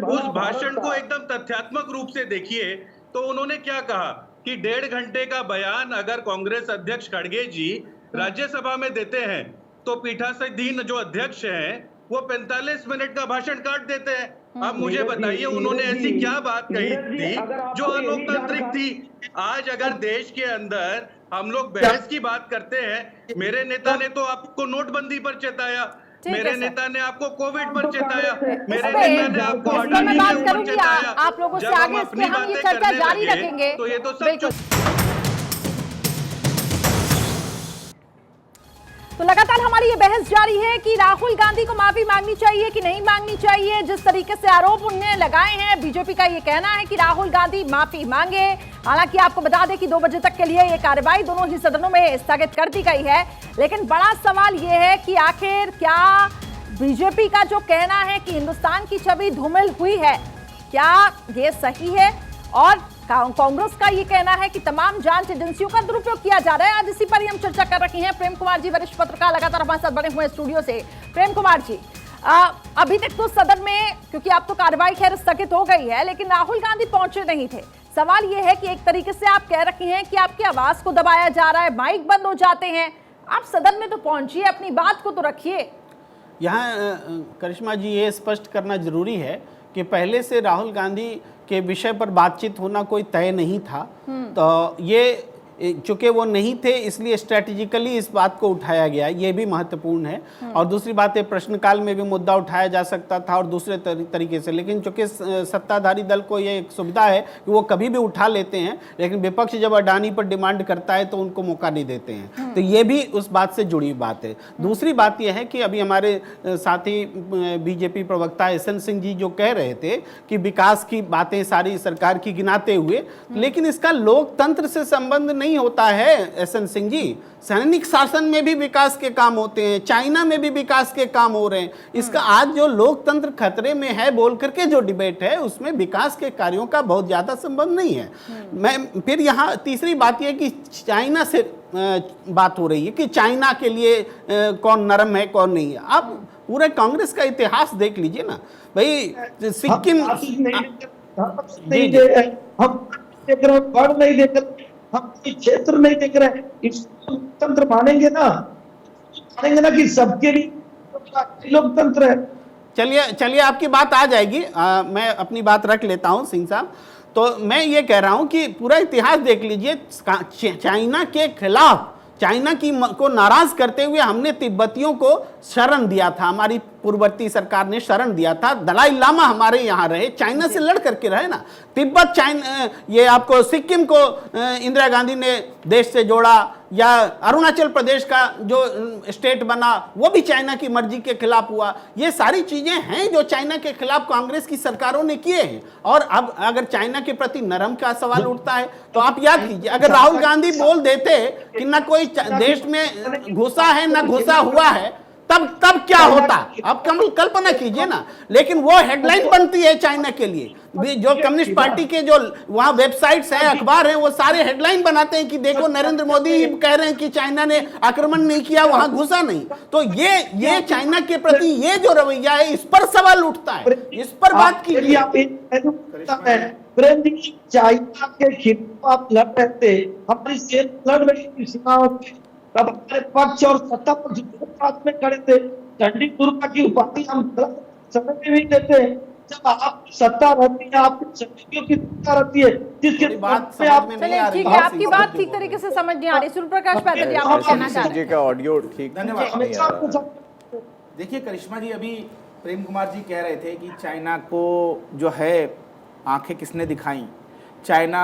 उस भाषण को एकदम तथ्यात्मक रूप से देखिए तो उन्होंने क्या कहा कि 1.5 घंटे का बयान अगर कांग्रेस अध्यक्ष खड़गे जी राज्यसभा में देते हैं तो पीठासीन जो अध्यक्ष हैं वो 45 मिनट का भाषण काट देते हैं। अब मुझे बताइए उन्होंने ऐसी क्या बात कही थी जो अलोकतांत्रिक थी? आज अगर देश के अंदर हम लोग बहस की बात करते हैं, मेरे नेता ने तो आपको नोटबंदी पर चेताया, मेरे नेता ने आपको कोविड पर चेताया, मेरे नेता ने आपको अडानी के ऊपर चेताया। आप लोगों से आगे इसके हम ये चर्चा जारी रखेंगे तो ये तो सब तो लगातार हमारी ये बहस जारी है कि राहुल गांधी को माफी मांगनी चाहिए कि नहीं मांगनी चाहिए। जिस तरीके से आरोप उन्हें लगाए हैं, बीजेपी का ये कहना है कि राहुल गांधी माफी मांगे। हालांकि आपको बता दें कि 2 बजे तक के लिए ये कार्रवाई दोनों ही सदनों में स्थगित कर दी गई है। लेकिन बड़ा सवाल ये है कि आखिर क्या बीजेपी का जो कहना है कि हिंदुस्तान की छवि धूमिल हुई है, क्या ये सही है? और कांग्रेस का ये कहना है कि तमाम जांच एजेंसियों का दुरुपयोग किया जा रहा है। आज इसी पर ही हम चर्चा कर रहे हैं। प्रेम कुमार जी, वरिष्ठ पत्रकार, लगातार हमारे साथ बने हुए स्टूडियो से। प्रेम कुमार जी, अभी तक तो सदन में, क्योंकि अब तो कार्रवाई खैर स्थगित हो गई है, लेकिन राहुल गांधी पहुंचे नहीं थे। सवाल ये है कि एक तरीके से आप कह रखे हैं कि आपकी आवाज को दबाया जा रहा है, माइक बंद हो जाते हैं। आप सदन में तो पहुंचिए, अपनी बात को तो रखिए। यहाँ करिश्मा जी ये स्पष्ट करना जरूरी है कि पहले से राहुल गांधी के विषय पर बातचीत होना कोई तय नहीं था। तो ये चूंकि वो नहीं थे इसलिए स्ट्रेटेजिकली इस बात को उठाया गया, ये भी महत्वपूर्ण है। और दूसरी बात है, प्रश्नकाल में भी मुद्दा उठाया जा सकता था और दूसरे तरीके से, लेकिन चूंकि सत्ताधारी दल को ये एक सुविधा है कि वो कभी भी उठा लेते हैं, लेकिन विपक्ष जब अडानी पर डिमांड करता है तो उनको मौका नहीं देते हैं। तो ये भी उस बात से जुड़ी बात है। दूसरी बात यह है कि अभी हमारे साथी बीजेपी प्रवक्ता एसएन सिंह जी जो कह रहे थे कि विकास की बातें सारी सरकार की गिनाते हुए, लेकिन इसका लोकतंत्र से संबंध नहीं होता है एसएन सिंह जी। सैनिक शासन में भी विकास के काम होते हैं, चाइना में भी विकास के काम हो रहे हैं। इसका आज जो लोकतंत्र खतरे में है बोल करके जो डिबेट है उसमें विकास के कार्यों का बहुत ज्यादा संबंध नहीं है। मैं फिर यहाँ तीसरी बात यह कि चाइना से बात हो रही है कि चाइना के लिए कौन नरम है कौन नहीं है। आप पूरे कांग्रेस का इतिहास देख लीजिए ना भाई। सिक्किम नहीं देख हम क्षेत्र नहीं देख रहे हैं, इसको लोकतंत्र मानेंगे ना कि सबके लिए लोकतंत्र है। चलिए आपकी बात आ जाएगी, मैं अपनी बात रख लेता हूं सिंह साहब। तो मैं ये कह रहा हूं कि पूरा इतिहास देख लीजिए, चाइना के खिलाफ, चाइना को नाराज करते हुए हमने तिब्बतियों को शरण दिया था, हमारी पूर्ववर्ती सरकार ने शरण दिया था। दलाई लामा हमारे यहाँ रहे, चाइना से लड़ करके रहे ना। तिब्बत, चाइना, ये आपको सिक्किम को इंदिरा गांधी ने देश से जोड़ा, या अरुणाचल प्रदेश का जो स्टेट बना वो भी चाइना की मर्जी के खिलाफ हुआ। ये सारी चीजें हैं जो चाइना के खिलाफ कांग्रेस की सरकारों ने किए हैं। और अब अगर चाइना के प्रति नरम का सवाल उठता है तो आप याद कीजिए, अगर राहुल गांधी बोल देते कि ना कोई देश में घुसा है ना घुसा हुआ है, तब क्या होता? आप कल्पना कीजिए ना। लेकिन वो हेडलाइन बनती है चाइना के लिए। जो कम्युनिस्ट पार्टी के जो वहां वेबसाइट्स हैं, अखबार हैं, वो सारे हेडलाइन बनाते हैं कि देखो नरेंद्र मोदी कह रहे हैं कि चाइना ने आक्रमण नहीं किया, वहां घुसा नहीं। तो ये चाइना के प्रति ये जो रवैया है, इस पर सवाल उठता है, इस पर बात कीजिए। चाइना के खिलाफ आप लड़ रहे थे, हमारी सेना लड़ रही थी सीमाओं पे, तब हमारे पक्ष और सत्ता पक्ष साथ में खड़े थे। चंडी दुर्गा की उपाधि हम समय में भी देते हैं। जब आप सत्ता रहती है, आपकी शक्तियों की सत्ता रहती है, जिसके बात में आप ठीक है, आपकी बात ठीक तरीके से समझ नहीं आ रही। सूर्य प्रकाश पैदल आप कहना चाह रहे हैं? का ऑडियो ठीक नहीं आ रहा। देखिए करिश्मा जी, अभी प्रेम कुमार जी कह रहे थे कि चाइना को जो है आंखें किसने दिखाई, चाइना,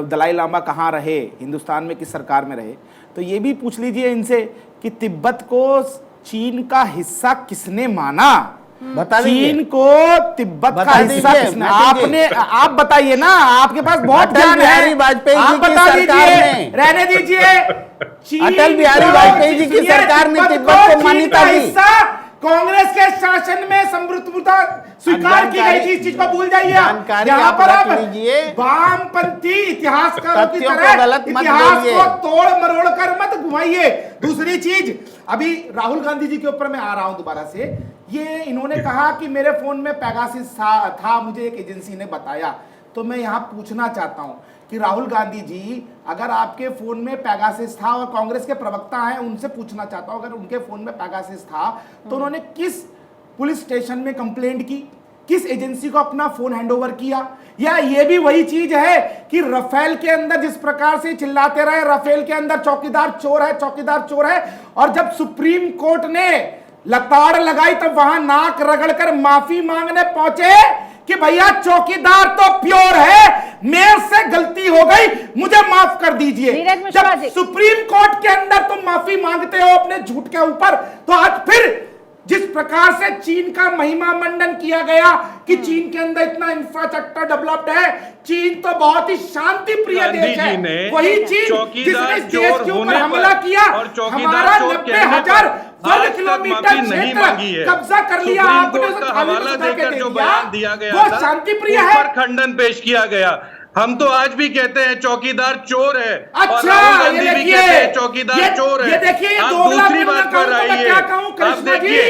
दलाई लामा कहाँ रहे, हिंदुस्तान में किस सरकार में रहे। तो ये भी पूछ लीजिए इनसे कि तिब्बत को चीन का हिस्सा किसने माना? बता चीन को तिब्बत का हिस्सा किसने? आपने, आप बताइए ना, आपके पास बहुत ज्ञान है, आप बता दीजिए, रहने दीजिए। अटल बिहारी वाजपेयी जी की सरकार ने तिब्बत को मान्यता दी। कांग्रेस के शासन में समृद्धता स्वीकार की गई थी, इस चीज को भूल जाइए। यहाँ पर आप वामपंथी इतिहासकारों की तरह इतिहास को तोड़ मरोड़ कर मत घुमाइए। दूसरी चीज, अभी राहुल गांधी जी के ऊपर मैं आ रहा हूं दोबारा से। ये इन्होंने कहा कि मेरे फोन में पेगासस था, मुझे एक एजेंसी ने बताया। तो मैं यहाँ पूछना चाहता हूं कि राहुल गांधी जी, अगर आपके फोन में पेगासस था, और कांग्रेस के प्रवक्ता हैं उनसे पूछना चाहता हूं, अगर उनके फोन में पेगासस था तो उन्होंने किस पुलिस स्टेशन में कंप्लेंट की, किस एजेंसी को अपना फोन हैंडओवर किया? या ये भी वही चीज है कि राफेल के अंदर जिस प्रकार से चिल्लाते रहे, राफेल के अंदर चौकीदार चोर है, चौकीदार चोर है, और जब सुप्रीम कोर्ट ने लताड़ लगाई तब वहां नाक रगड़कर माफी मांगने पहुंचे कि भैया चौकीदार तो प्योर है, मेरे से गलती हो गई, मुझे माफ कर दीजिए। जब सुप्रीम कोर्ट के अंदर तुम माफी मांगते हो अपने झूठ के ऊपर, तो आज फिर जिस प्रकार से चीन का महिमा मंडन किया गया कि चीन के अंदर इतना इंफ्रास्ट्रक्चर डेवलप्ड है, चीन तो बहुत ही शांति प्रिय देश है, वही चीन जिसने इस देश के ऊपर हमला किया, हमारा 90,000 वर्ग किलोमीटर क्षेत्र कब्जा कर लिया, आपने हवाला देकर जो बयान दिया गया वो शांति प्रिय है, उस पर खंडन पेश किया गया। हम तो आज भी कहते हैं चौकीदार चोर है। अच्छा, और राहुल गांधी भी कहते हैं चौकीदार चोर है। ये देखिए, आप दूसरी बात पर आइए। आप देखिए,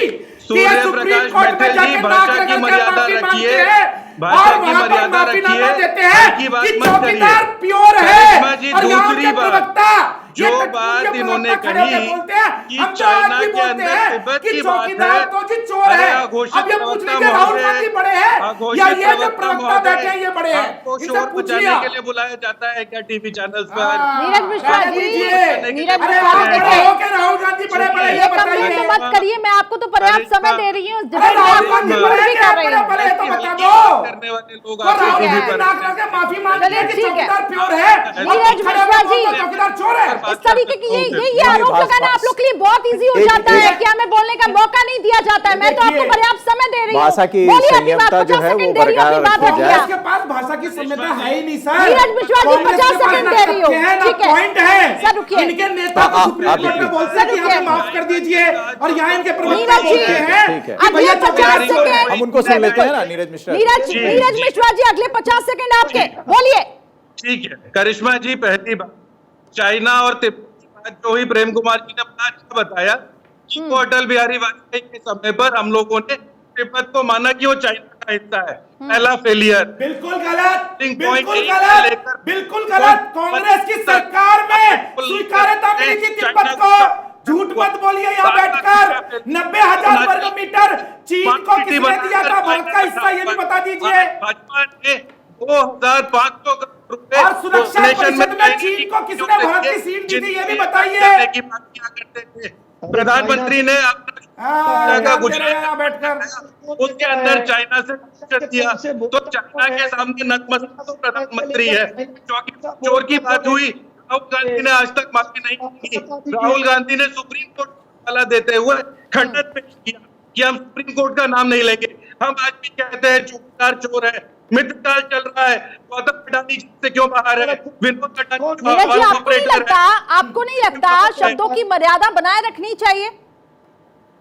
सूर्य प्रकाश मैथिल जी, भाषा की मर्यादा रखिए, भाषा की मर्यादा रखिए, की बात मत करिए। प्योर है जी, दूसरी बात जो बात इन्होंने कही कि चाइना के अंदर तिब्बत की बात है, तो जी चोर है। अब ये पूछ लीजिए राहुल गांधी बड़े हैं या ये जो प्रवक्ता बैठे हैं ये बड़े हैं? आपको शोर बचाने के लिए बुलाया जाता है क्या टीवी चैनल्स पर? नीरज मिश्रा जी, नीरज अरे मिश्रा जी, देखिए राहुल गांधी बड़े बड़े ये बताइए। तो मत करिए, मैं आपको तो पर्याप्त समय दे रही हूँ, राहुल गांधी बड़े भी कर रहे हैं, बड़े तो बता दो। करने वाले लोग राहुल गांधी नाक लगा के माफी मांग रहे हैं कि चौकीदार प्योर है, नीरज मिश्रा जी, चौकीदार चोर है। इस तरीके की ये आरोप लगाना आप लोग के लिए बहुत इजी हो जाता है कि हमें बोलने का मौका नहीं दिया जाता है। मैं तो आपको पर्याप्त समय दे रही हूँ, भाषा की संयमता जो है वो बरकरार रखी जाए। इसके पास भाषा की संयमता है ही नहीं सर। नीरज मिश्रा जी 50 सेकंड दे रही हूँ, ठीक है पॉइंट है सर, रुकिए। इनके नेता को सुप्रीम कोर्ट में बोलते हैं कि हमें माफ कर दीजिए, और यहाँ इनके प्रवक्ता बोलते हैं कि भैया 50 सेकंड हम उनको सुन लेते हैं ना। नीरज मिश्रा, नीरज मिश्रा जी अगले 50 सेकंड आपके, बोलिए। ठीक है करिश्मा जी, पहली बात, चाइना और तिब्बत जो ही प्रेम कुमार जी ने बड़ा अच्छा बताया कि वो अटल बिहारी वाजपेयी के समय पर हम लोगों ने तिब्बत को माना कि वो चाइना का हिस्सा है। पहला फेलियर, बिल्कुल गलत, बिल्कुल गलत, बिल्कुल गलत। कांग्रेस की सरकार में स्वीकार्यता मिली थी तिब्बत को। झूठ मत बोलिए यहाँ बैठकर। 90,000 वर्ग मीटर चीन को किसने दिया था, भारत का हिस्सा, ये भी बता दीजिए। भाजपा ने 2,500 करोड़ रुपए और सुरक्षा परिषद में चीन को किसने भारत की सीट दी थी, ये भी बताइए। की बात किया करते थे प्रधानमंत्री ने अपना गुजरात बैठकर उसके अंदर चाइना से कर दिया, तो चाइना के सामने नतमस्तक तो प्रधानमंत्री है। चोर की बात हुई, राहुल गांधी ने आज तक माफी नहीं की। राहुल गांधी ने सुप्रीम कोर्ट हवाला देते हुए खंडन पेश किया कि हम सुप्रीम कोर्ट का नाम नहीं लेंगे। हम आज भी कहते हैं चौकीदार चोर है, मित्रकाल चल रहा है, गौतम अडानी से क्यों बाहर है, विनोद अडानी आपको नहीं लगता शब्दों की मर्यादा बनाए रखनी चाहिए?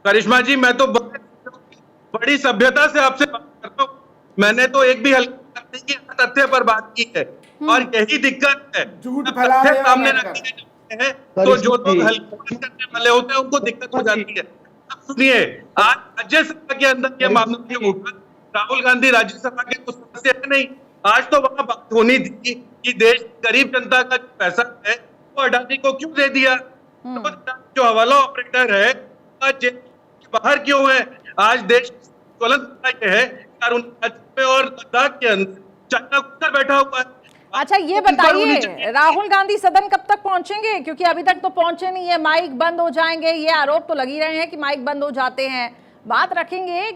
करिश्मा जी, मैं तो बड़ी सभ्यता से आपसे बात करता हूँ। मैंने तो एक भी हल्की तथ्य पर बात की है और यही दिक्कत है। झूठ फैला रहे सामने रखते हैं तो जो लोग हल्की करने वाले होते हैं उनको दिक्कत हो जाती है। सुनिए, आज राज्यसभा के अंदर ये मामला क्यों उठा? राहुल गांधी राज्यसभा के कुछ सदस्य है नहीं। आज तो वहां बात होनी थी कि देश गरीब जनता का जो पैसा है वो अडानी को क्यों दे दिया, तो जो हवाला ऑपरेटर है आज बाहर क्यों है। आज देश ज्वलंत है और लद्दाख के अंदर चाइना घुसकर बैठा हुआ है। अच्छा ये बताइए, राहुल गांधी सदन कब तक पहुंचेंगे? क्योंकि अभी तक तो पहुंचे नहीं है, माइक बंद हो जाएंगे, ये आरोप तो लग ही रहे हैं कि माइक बंद हो जाते हैं। बात रखेंगे।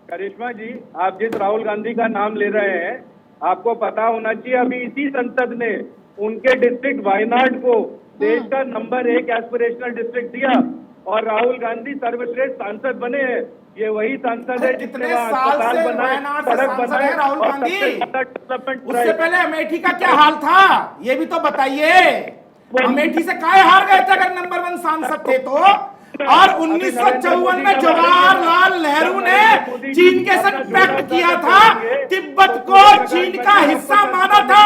करिश्मा जी, आप जिस राहुल गांधी का नाम ले रहे हैं, आपको पता होना चाहिए अभी इसी संसद ने उनके डिस्ट्रिक्ट वायनाड को देश का नंबर 1 एस्पिरेशनल डिस्ट्रिक्ट दिया और राहुल गांधी सर्वश्रेष्ठ सांसद बने हैं। ये वही सांसद है जिसने अस्पताल बनाए, सड़क बनाए, राहुल गांधी। उससे पहले अमेठी का क्या हाल था, ये भी तो बताइए। अमेठी से काहे हार गए थे अगर नंबर 1 सांसद थे तो? और 1954 में जवाहरलाल नेहरू ने चीन के साथ पैक्ट किया था, तिब्बत को चीन का हिस्सा माना था।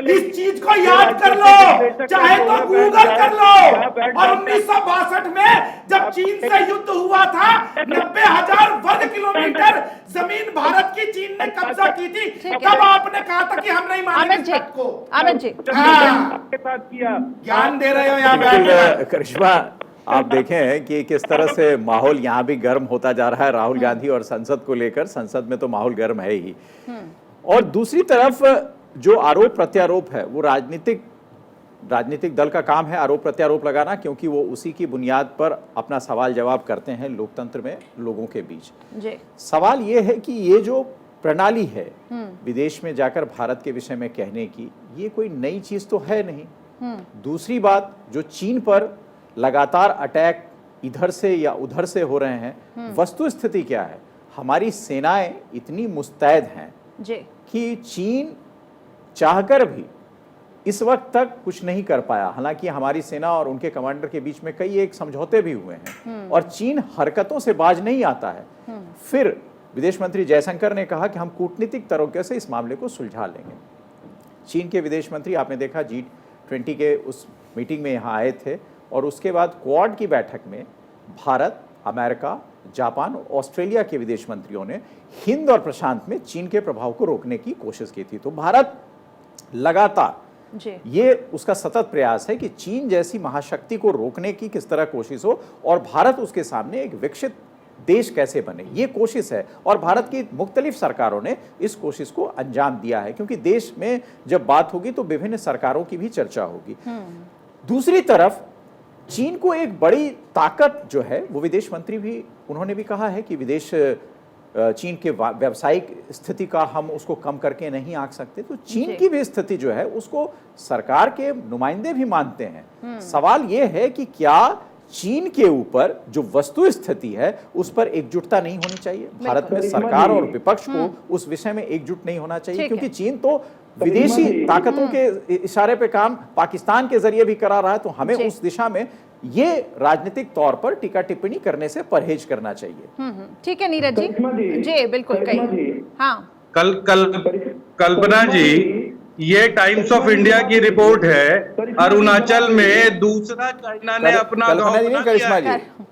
इस चीज को याद कर लो, चाहे तो गूगल कर लो। और 1962 में जब चीन से युद्ध हुआ था, 90,000 वर्ग किलोमीटर जमीन भारत की चीन ने कब्जा की थी। तब आपने कहा था कि हम नहीं मानेंगे को। अमित जी के साथ किया, ज्ञान दे रहे हो यहाँ। करिश्मा, आप देखें कि किस तरह से माहौल यहाँ भी गर्म होता जा रहा है राहुल गांधी और संसद को लेकर। संसद में तो माहौल गर्म है ही, और दूसरी तरफ जो आरोप प्रत्यारोप है वो राजनीतिक दल का काम है आरोप प्रत्यारोप लगाना, क्योंकि वो उसी की बुनियाद पर अपना सवाल जवाब करते हैं लोकतंत्र में लोगों के बीच। सवाल ये है कि ये जो प्रणाली है विदेश में जाकर भारत के विषय में कहने की, ये कोई नई चीज तो है नहीं। दूसरी बात, जो चीन पर लगातार अटैक इधर से या उधर से हो रहे हैं, वस्तु स्थिति क्या है? हमारी सेनाएं इतनी मुस्तैद हैं कि चीन चाहकर भी इस वक्त तक कुछ नहीं कर पाया। हालांकि हमारी सेना और उनके कमांडर के बीच में कई एक समझौते भी हुए हैं और चीन हरकतों से बाज नहीं आता है। फिर विदेश मंत्री जयशंकर ने कहा कि हम कूटनीतिक तरीके से इस मामले को सुलझा लेंगे। चीन के विदेश मंत्री आपने देखा G20 के उस मीटिंग में यहाँ आए थे, और उसके बाद क्वाड की बैठक में भारत, अमेरिका, जापान और ऑस्ट्रेलिया के विदेश मंत्रियों ने हिंद और प्रशांत में चीन के प्रभाव को रोकने की कोशिश की थी। तो भारत लगातार ये उसका सतत प्रयास है कि चीन जैसी महाशक्ति को रोकने की किस तरह कोशिश हो और भारत उसके सामने एक विकसित देश कैसे बने, ये कोशिश है। और भारत की मुख्तलिफ सरकारों ने इस कोशिश को अंजाम दिया है, क्योंकि देश में जब बात होगी तो विभिन्न सरकारों की भी चर्चा होगी। दूसरी तरफ चीन को एक बड़ी ताकत जो है वो विदेश मंत्री भी उन्होंने भी कहा है कि चीन के व्यावसायिक स्थिति का हम उसको कम करके नहीं आंक सकते। तो चीन की भी स्थिति जो है उसको सरकार के नुमाइंदे भी मानते हैं। सवाल ये है कि क्या चीन के ऊपर जो वस्तु स्थिति है उस पर एकजुटता नहीं होनी चाहिए? भारत में सरकार और विपक्ष को उस विषय में एकजुट नहीं होना चाहिए, क्योंकि चीन तो विदेशी ताकतों के इशारे पे काम पाकिस्तान के जरिए भी करा रहा है। तो हमें उस दिशा में ये राजनीतिक तौर पर टीका टिप्पणी करने से परहेज करना चाहिए। ठीक है नीरज जी बिल्कुल कहिए। हाँ, कल्पना जी, ये टाइम्स ऑफ इंडिया की रिपोर्ट है, अरुणाचल में दूसरा चाइना ने अपना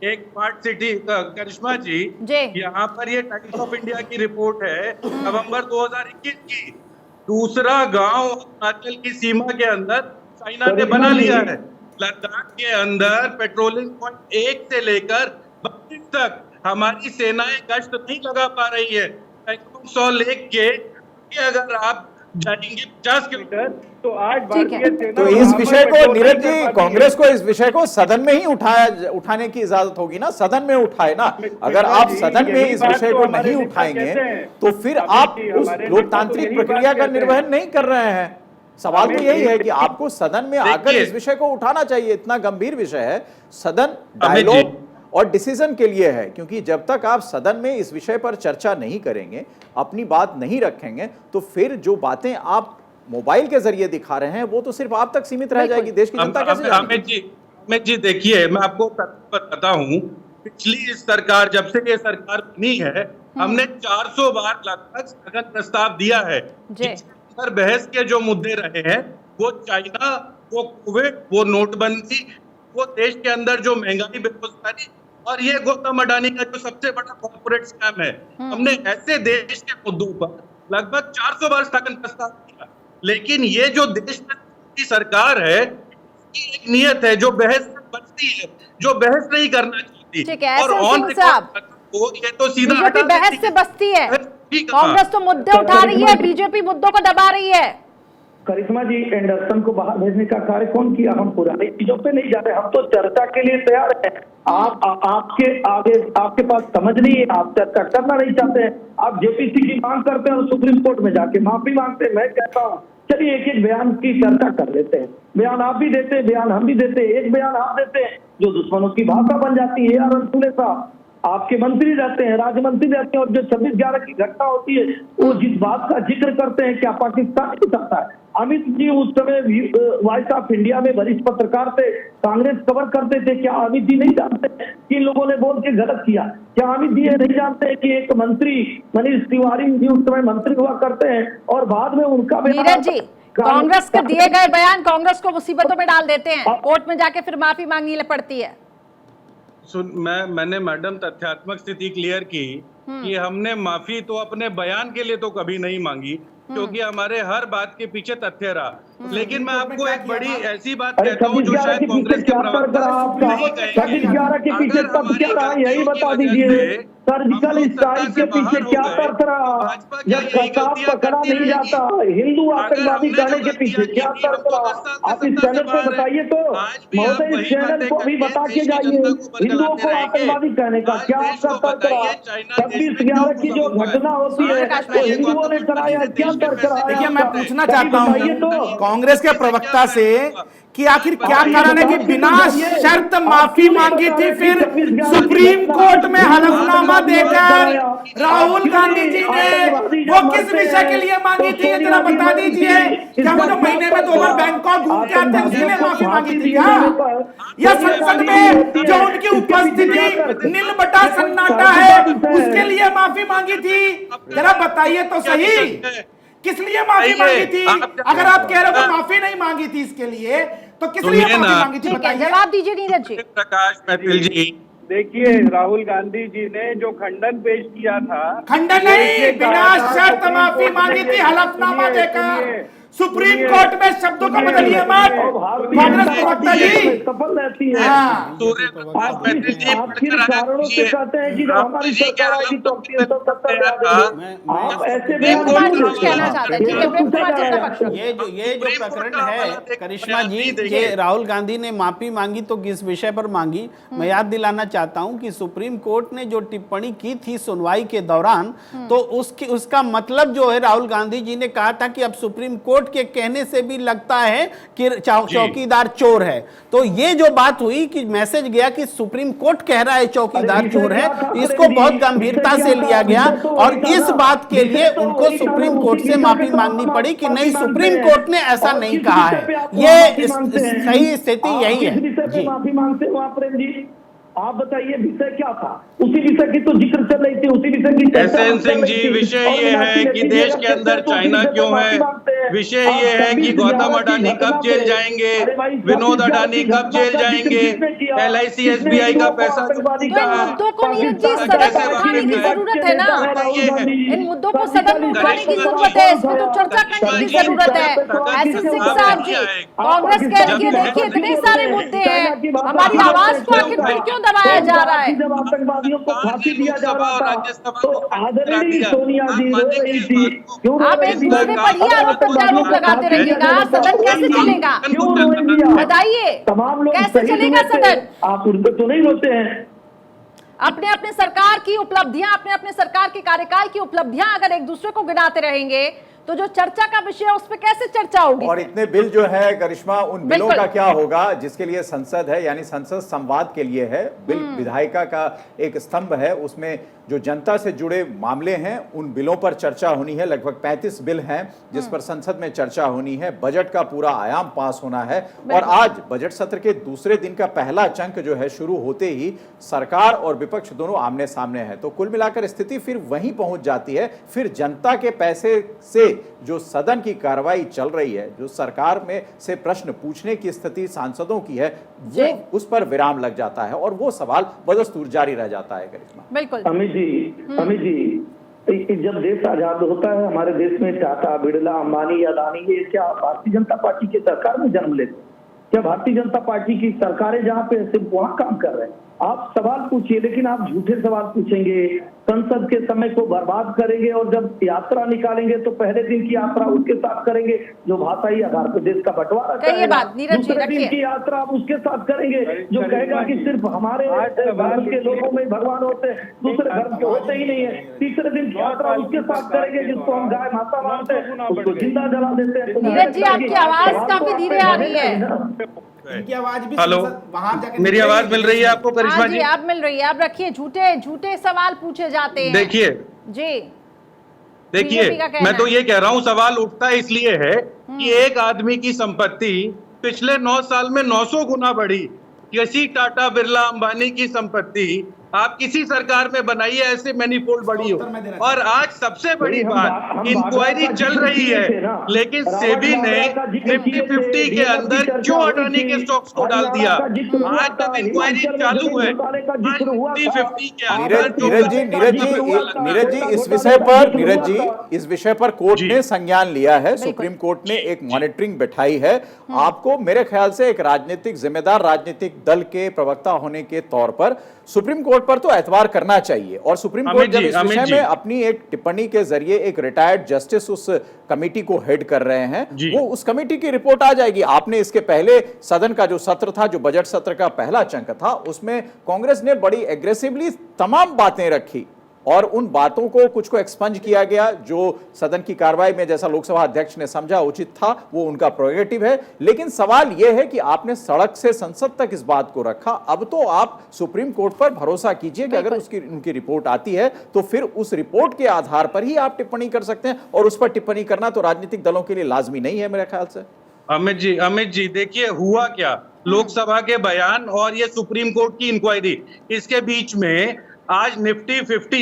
एक स्मार्ट सिटी। करिश्मा जी, यहाँ पर ये टाइम्स ऑफ इंडिया की रिपोर्ट है नवंबर 2021 की। दूसरा गांव अरुणाचल की सीमा के अंदर चाइना ने बना लिया है। लद्दाख के अंदर पेट्रोलिंग पॉइंट 1 से लेकर 32 तक हमारी सेनाएं गश्त नहीं लगा पा रही है। 100 लेक के कि अगर आप जाएंगे 50 किलोमीटर तो आज भारतीय सेना तो इस विषय को नीरज जी, कांग्रेस को इस विषय को सदन में ही उठाने की इजाजत होगी ना, सदन में उठाए ना। अगर आप सदन में इस विषय को नहीं उठाएंगे तो फिर आप उस लोकतांत्रिक प्रक्रिया का निर्वहन नहीं कर रहे हैं। सवाल तो यही है कि आपको सदन में आकर इस विषय को उठाना चाहिए। इतना गंभीर विषय है, सदन डायलॉग और डिसीजन के लिए है, क्योंकि जब तक आप सदन में इस विषय पर चर्चा नहीं करेंगे, अपनी बात नहीं रखेंगे, तो फिर जो बातें आप मोबाइल के जरिए दिखा रहे हैं वो तो सिर्फ आप तक सीमित रह जाएगी। देश की जनता कैसे जानेगी? अमित जी देखिए, मैं आपको बताता हूँ, पिछली सरकार, जब से ये सरकार बनी है, हमने 400 बार लगभग स्थगन प्रस्ताव दिया है। पर बहस के जो मुद्दे रहे हैं वो चाइना, वो कोविड, वो नोटबंदी, वो देश के अंदर जो महंगाई, बेरोजगारी, और ये गौतम अडानी का जो सबसे बड़ा कॉर्पोरेट स्कैम है। हमने ऐसे देश के मुद्दों पर लगभग 400 बार स्थगन प्रस्ताव दिया। लेकिन ये जो देश में की सरकार है, इसकी एक नियत है जो बहस से बचती है, जो बहस नहीं करना चाहती। और ऑन रिकॉर्ड ये तो सीधा बीजेपी बहस से बचती है, कांग्रेस तो मुद्दे उठा रही है, बीजेपी मुद्दों को दबा रही है। करिश्मा जी, एंडरसन को बाहर भेजने का कार्य कौन किया? हम पुरानी चीजों पे नहीं जाते, हम तो चर्चा के लिए तैयार हैं। आपके आगे, आपके पास समझ नहीं है, आप चर्चा करना नहीं चाहते हैं, आप जेपीसी की मांग करते हैं और सुप्रीम कोर्ट में जाके माफी मांगते हैं। मैं कहता हूँ चलिए एक एक बयान की चर्चा कर लेते हैं। बयान आप भी देते हैं, बयान हम भी देते हैं। एक बयान आप देते हैं जो दुश्मनों की भाषा बन जाती है। AR रसूले साहब आपके मंत्री रहते हैं, राज्य मंत्री रहते हैं, और जो 26/11 की घटना होती है वो जिस बात का जिक्र करते हैं, क्या पाकिस्तान नहीं करता है? अमित जी उस समय वॉइस ऑफ इंडिया में वरिष्ठ पत्रकार थे, कांग्रेस कवर करते थे। क्या अमित जी नहीं जानते कि इन लोगों ने बोल के गलत किया? क्या अमित जी ये नहीं जानते कि एक मंत्री मनीष तिवारी जी उस समय मंत्री हुआ करते हैं और बाद में उनका नीरज जी, कांग्रेस के दिए गए बयान कांग्रेस को मुसीबतों में डाल देते हैं, कोर्ट में जाके फिर माफी मांगनी पड़ती है। मैंने मैडम तथ्यात्मक स्थिति क्लियर की कि हमने माफी तो अपने बयान के लिए तो कभी नहीं मांगी, क्योंकि हमारे हर बात के पीछे तथ्य रहा। लेकिन मैं आपको एक बड़ी ऐसी बात कहता हूँ जो शायद कांग्रेस के प्रवक्ता नहीं कहेंगे। 11 के पीछे तब क्या रहा, यही बता दीजिए। सर्जिकल स्ट्राइक के पीछे क्या तर्क रहा? जब कसाब पकड़ा नहीं जाता, हिंदू आतंकवादी कहने के पीछे क्या तर्क रहा? आप इस चैनल पे बताइए तो, महोदय इस चैनल को भी बता के जाइए, हिंदुओं को आतंकवादी कहने का क्या आपका तर्क रहा? 26/11 की जो घटना होती है वो हिंदुओं ने कराया, क्या तर्क रहा? देखिए, मैं पूछना चाहता हूँ कांग्रेस के प्रवक्ता से कि आखिर क्या कारण है कि बिना शर्त माफी मांगी थी, फिर सुप्रीम कोर्ट में हलफनामा देकर राहुल गांधी जी ने वो किस विषय के लिए मांगी थी, ये जरा बता दीजिए। क्या वो जो महीने में 2 बार बैंकॉक घूम के आते हैं उसके लिए माफी मांगी थी क्या? या संसद में जो उनकी उपस्थिति नील बटा सन्नाटा है उसके लिए माफी मांगी थी? जरा बताइए तो सही, किस लिए माफी मांगी थी? अगर आप कह रहे हो माफी नहीं मांगी थी इसके लिए, तो किस लिए माफी मांगी थी बताइए। जवाब दीजिए नीरज जी। प्रकाश मैथिल जी, देखिए, राहुल गांधी जी ने जो खंडन पेश किया था, खंडन नहीं, बिना शर्त माफी मांगी थी हलफनामा देकर। सुप्रीम कोर्ट में शब्दों का बदलिए मत, कांग्रेस प्रवक्ता जी सफल रहती है। कारणों से कहते हैं कि जब हमारी सरकार आएगी तो 370 आप ऐसे कहना चाहते हैं। ये जो प्रकरण है करिश्मा जी के राहुल गांधी ने माफी मांगी तो किस विषय पर मांगी, मैं याद दिलाना चाहता हूं कि सुप्रीम कोर्ट ने जो टिप्पणी की थी सुनवाई के दौरान, तो उसका मतलब जो है राहुल गांधी जी ने कहा था कि अब सुप्रीम कोर्ट के कहने से भी लगता है कि चौकीदार चोर है। तो ये जो बात हुई कि मैसेज गया कि सुप्रीम कोर्ट कह रहा है चौकीदार चोर है, इसको बहुत गंभीरता से लिया गया और इस बात के लिए उनको सुप्रीम कोर्ट से माफी मांगनी पड़ी कि नहीं, सुप्रीम कोर्ट ने ऐसा नहीं कहा है। ये सही स्थिति यही है जी। माफी मांगते हो आप प्रेम जी? आप बताइए विषय क्या था? उसी विषय की तो जिक्र चल रही थी, उसी विषय की एसएन सिंह जी, विषय ये है कि देश के अंदर चाइना क्यों है, विषय ये है कि गौतम अडानी कब जेल जाएंगे, विनोद अडानी कब जेल जाएंगे, LIC SBI का पैसा। मुद्दों को नीरज जी सदन में उठाने की जरूरत है ना, इन मुद्दों को सदन में उठाने की जरूरत है, इसमें तो चर्चा करने की जरूरत है। एसएन सिंह साहब जी, कांग्रेस कह रही है देखिए इतने सारे मुद्दे हैं, हमारी आवाज को आखिर क्यों करवाया जा रहा है। जब आतंकवादियों को फांसी दिया जा रहा था तो आदरणीय सोनिया जी रो रही थी, क्यों रो आप रही एक थी? दूसरे पर ही आरोप लगाते रहिएगा, सदन कैसे चलेगा? क्यों रोएंगी आप? बताइए, तमाम लोग कैसे शहीद चलेगा हुए थे, सदन? आप उन पे तो नहीं रोते हैं? अपने अपने सरकार की उपलब्धियां, अपने अपने सरकार के कार्यकाल की उपलब्धियां अगर एक दूसरे को गिनाते रहेंगे तो जो चर्चा का विषय है उस पर कैसे चर्चा होगी? और इतने बिल जो है करिश्मा, उन बिलों का क्या होगा जिसके लिए संसद है, यानी संसद संवाद के लिए है। बिल विधायिका का एक स्तंभ है, उसमें जो जनता से जुड़े मामले हैं उन बिलों पर चर्चा होनी है। लगभग 35 बिल हैं जिस पर संसद में चर्चा होनी है। बजट का पूरा आयाम पास होना है और आज बजट सत्र के दूसरे दिन का पहला चंक जो है शुरू होते ही सरकार और विपक्ष दोनों आमने सामने है। तो कुल मिलाकर स्थिति फिर वहीं पहुंच जाती है। फिर जनता के पैसे से जो सदन की कार्रवाई चल रही है, जो सरकार में से प्रश्न पूछने की स्थिति सांसदों की है, वो उस पर विराम लग जाता है और वो सवाल बदस्तूर जारी रह जाता है। करिश्मा, बिल्कुल। अमित जी, जब देश आजाद होता है, हमारे देश में टाटा, बिरला, अंबानी, अदानी, ये क्या भारतीय जनता पार्टी की सरकार में जन्म लेते? क्या भारतीय जनता पार्टी की सरकारें जहाँ पे सिर्फ वहाँ काम कर रहे हैं? आप सवाल पूछिए, लेकिन आप झूठे सवाल पूछेंगे, संसद के समय को बर्बाद करेंगे और जब यात्रा निकालेंगे तो पहले दिन की यात्रा उसके साथ करेंगे जो भाषाई आधार पर देश का बंटवारा करेगा। दूसरे दिन की यात्रा आप उसके साथ करेंगे जो कहेगा कि सिर्फ हमारे भारत के लोगों में भगवान होते हैं, दूसरे धर्म के होते ही नहीं है। तीसरे दिन की यात्रा उसके साथ करेंगे जिसको हम गाय माता मानते हैं, उसको जिंदा जला देते हैं। नीरज जी, आपकी आवाज काफी धीरे आ रही है। इनकी आवाज भी हेलो, मेरी आवाज मिल रही है आपको करिश्मा जी? आप मिल रही है। आप रखिए, झूठे सवाल पूछे जाते हैं। देखिए मैं तो ये कह रहा हूँ, सवाल उठता इसलिए है कि एक आदमी की संपत्ति पिछले 9 साल में 900 गुना बढ़ी। किसी टाटा, बिरला, अंबानी की संपत्ति आप किसी सरकार में बनाइए ऐसे मैनीफोल्ड बड़ी हो। और आज सबसे बड़ी बात, इंक्वायरी चल रही है, लेकिन सेबी ने निफ्टी 50 के अंदर क्यों अडानी के स्टॉक्स को डाल दिया? आज जब इंक्वायरी चालू है, निफ्टी 50 के अंदर नीरज जी, इस विषय पर कोर्ट ने संज्ञान लिया है। सुप्रीम कोर्ट ने एक मॉनिटरिंग बैठाई है। आपको मेरे ख्याल से एक जिम्मेदार राजनीतिक दल के प्रवक्ता होने के तौर पर सुप्रीम कोर्ट पर तो एतबार करना चाहिए। और सुप्रीम कोर्ट जब इस विषय में अपनी एक टिप्पणी के जरिए एक रिटायर्ड जस्टिस उस कमेटी को हेड कर रहे हैं, वो उस कमेटी की रिपोर्ट आ जाएगी। आपने इसके पहले सदन का जो सत्र था, जो बजट सत्र का पहला चंक था, उसमें कांग्रेस ने बड़ी एग्रेसिवली तमाम बातें रखी और उन बातों को कुछ को एक्सपंज किया गया जो सदन की कार्रवाई में, जैसा लोकसभा अध्यक्ष ने समझा उचित था, वो उनका प्रोगेटिव है। लेकिन सवाल यह है कि आपने सड़क से संसद तक इस बात को रखा। अब तो आप सुप्रीम कोर्ट पर भरोसा कीजिए कि अगर उनकी रिपोर्ट आती है तो फिर उस रिपोर्ट के आधार पर ही आप टिप्पणी कर सकते हैं। और उस पर टिप्पणी करना तो राजनीतिक दलों के लिए लाजमी नहीं है मेरे ख्याल से। अमित जी देखिए हुआ क्या, लोकसभा के बयान और ये सुप्रीम कोर्ट की इंक्वायरी, इसके बीच में आज निफ्टी 50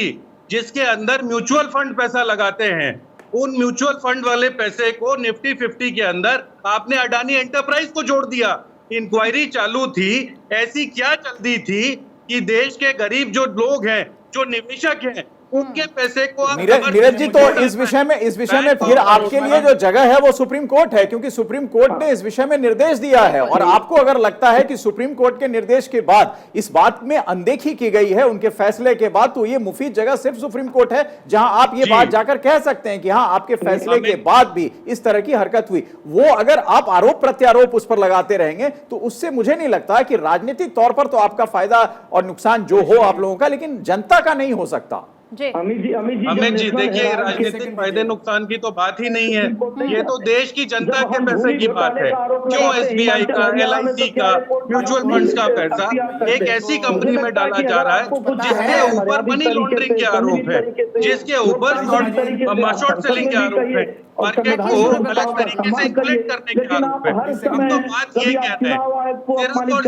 जिसके अंदर म्यूचुअल फंड पैसा लगाते हैं, उन म्यूचुअल फंड वाले पैसे को निफ्टी 50 के अंदर आपने अडानी एंटरप्राइज को जोड़ दिया। इंक्वायरी चालू थी, ऐसी क्या जल्दी थी कि देश के गरीब जो लोग हैं, जो निवेशक हैं, उनके पैसे को नीरज जी, तो इस विषय में फिर आपके लिए जो जगह है वो सुप्रीम कोर्ट है, क्योंकि सुप्रीम कोर्ट ने इस विषय में निर्देश दिया है। और आपको अगर लगता है कि सुप्रीम कोर्ट के निर्देश के बाद इस बात में अनदेखी की गई है उनके फैसले के बाद, तो ये मुफीद जगह सिर्फ सुप्रीम कोर्ट है जहां आप ये बात जाकर कह सकते हैं कि हाँ, आपके फैसले के बाद भी इस तरह की हरकत हुई। वो अगर आप आरोप प्रत्यारोप उस पर लगाते रहेंगे तो उससे मुझे नहीं लगता कि राजनीतिक तौर पर तो आपका फायदा और नुकसान जो हो आप लोगों का, लेकिन जनता का नहीं हो सकता। अमित जी देखिए, राजनीतिक फायदे नुकसान की तो बात ही नहीं है, ये तो देश की जनता के पैसे की बात है। क्यों SBI का, LIC का, म्यूचुअल फंड्स का पैसा एक ऐसी कंपनी में डाला जा रहा है जिसके ऊपर मनी लॉन्ड्रिंग के आरोप है, जिसके ऊपर शॉर्ट सेलिंग के आरोप है, मार्केट को गलत तरीके से इन्फ्लेट करने के आरोप है। हम तो बात ये कहते हैं,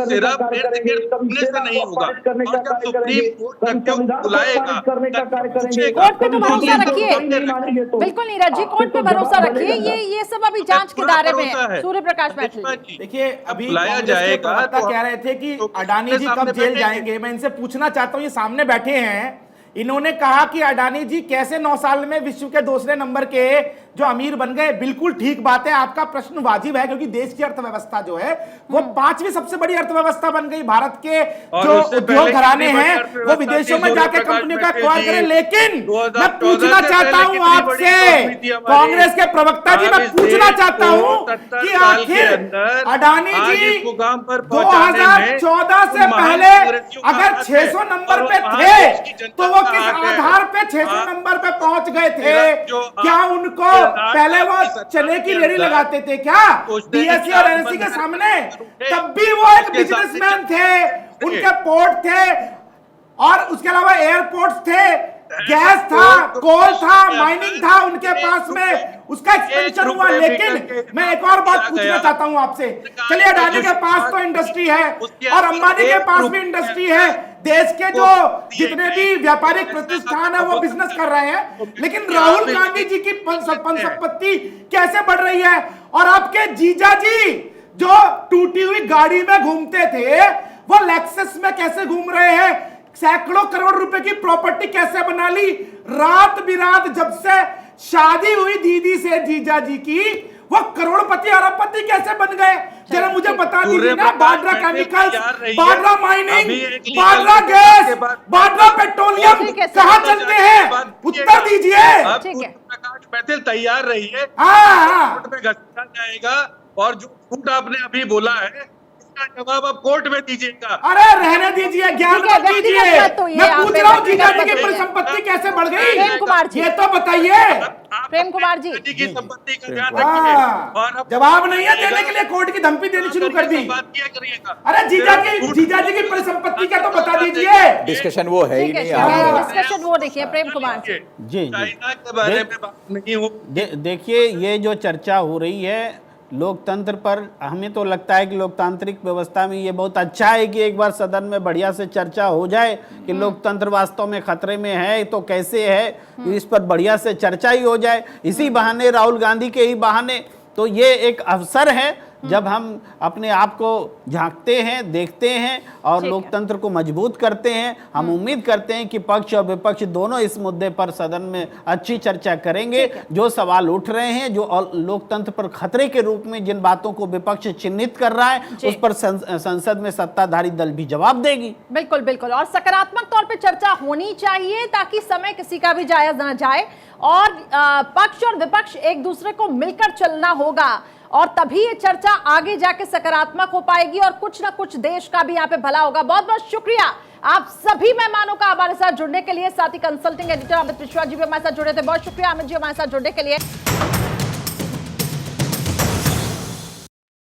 सिर्फ और सिर्फ घूमने से नहीं होगा, और जब सुप्रीम कोर्ट तक बुलाएगा, कोर्ट पे तो भरोसा रखिए। बिल्कुल नीरज जी, कोर्ट पे भरोसा रखिए। ये सब अभी जांच के दायरे में है। सूर्य प्रकाश मैथिली, देखिए अभी बुलाया जाएगा तो कह रहे थे कि अडानी जी कब जेल जाएंगे। मैं इनसे पूछना चाहता हूँ, ये सामने बैठे हैं, इन्होंने कहा कि अडानी जी कैसे 9 साल में विश्व के दूसरे नंबर के जो अमीर बन गए, बिल्कुल ठीक बात है, आपका प्रश्न वाजिब है, क्योंकि देश की अर्थव्यवस्था जो है वो 5वीं सबसे बड़ी अर्थव्यवस्था बन गई। भारत के जो उद्योग घराने हैं वो विदेशों में जाके कंपनियों का एक्वायर करें। लेकिन मैं पूछना चाहता हूं आपसे, कांग्रेस के प्रवक्ता जी, मैं पूछना चाहता हूं कि आखिर अडानी जी 2014 से पहले अगर 600 नंबर पे थे तो वो किस आधार पे 600 नंबर पे पहुंच गए थे? क्या उनको पहले वो चने की रेहड़ी लगाते थे क्या डीएससी और एनएससी के सामने? तब भी वो एक बिजनेसमैन थे, उनके पोर्ट थे और उसके अलावा एयरपोर्ट्स थे, गैस था, कोल था, माइनिंग था उनके पास में, उसका एक्सपेंशन हुआ। लेकिन मैं एक और बात पूछना चाहता हूं आपसे, चलिए अडानी के पास तो इंडस्ट्री है और अंबानी के पास भी इंडस्ट्री है, देश के जो जितने भी व्यापारिक प्रतिष्ठान है वो बिजनेस कर रहे हैं, लेकिन राहुल गांधी जी की संपत्ति कैसे बढ़ रही है? और आपके जीजा जी जो टूटी हुई गाड़ी में घूमते थे वो लेक्सस में कैसे घूम रहे हैं? सैकड़ों करोड़ रुपए की प्रॉपर्टी कैसे बना ली? रात बिरात जब से शादी हुई दीदी से जीजा जी की, वो करोड़पति अरबपति कैसे बन गए? जरा मुझे बता दीजिए ना। Vadra chemicals, Vadra mining, Vadra gas, Vadra petroleum कहां चलते हैं? उत्तर दीजिए। प्रकाश पैथिल तैयार रहिए, कोर्ट में घसीटा जाएगा और जो झूठ आपने अभी बोला है जवाब आप कोर्ट में दीजिएगा। अरे रहने दीजिए, ज्ञान मत दीजिए। मैं पूछ रहा हूँ जीजा जी की परिसंपत्ति कैसे बढ़ गई? प्रेम कुमार जी, ये तो बताइए। प्रेम कुमार जी की संपत्ति का ध्यान रखिए और जवाब नहीं है देने के लिए कोर्ट की धमकी देनी शुरू कर दी। बात किया करिएगा। अरे जीजा जी की परिसंपत्ति का तो बता दीजिए। डिस्कशन वो है ही नहीं। डिस्कशन वो देखिए प्रेम कुमार जी चाइना के बारे में बात नहीं हो। देखिए ये जो चर्चा हो रही है लोकतंत्र पर, हमें तो लगता है कि लोकतांत्रिक व्यवस्था में ये बहुत अच्छा है कि एक बार सदन में बढ़िया से चर्चा हो जाए कि लोकतंत्र वास्तव में खतरे में है तो कैसे है, इस पर बढ़िया से चर्चा ही हो जाए। इसी बहाने, राहुल गांधी के ही बहाने, तो ये एक अवसर है जब हम अपने आप को झांकते हैं, देखते हैं और लोकतंत्र को मजबूत करते हैं। हम उम्मीद करते हैं कि पक्ष और विपक्ष दोनों इस मुद्दे पर सदन में अच्छी चर्चा करेंगे। जो सवाल उठ रहे हैं, जो लोकतंत्र पर खतरे के रूप में जिन बातों को विपक्ष चिन्हित कर रहा है, उस पर संसद में सत्ताधारी दल भी जवाब देगी। बिल्कुल बिल्कुल, और सकारात्मक तौर पर चर्चा होनी चाहिए ताकि समय किसी का भी जाया ना जाए और पक्ष और विपक्ष एक दूसरे को मिलकर चलना होगा और तभी ये चर्चा आगे जाके सकारात्मक हो पाएगी और कुछ ना कुछ देश का भी यहाँ पे भला होगा। बहुत बहुत शुक्रिया आप सभी मेहमानों का हमारे साथ जुड़ने के लिए। साथ ही कंसल्टिंग एडिटर अमित विश्वास जी भी हमारे साथ जुड़े थे, बहुत शुक्रिया अमित जी हमारे साथ जुड़ने के लिए।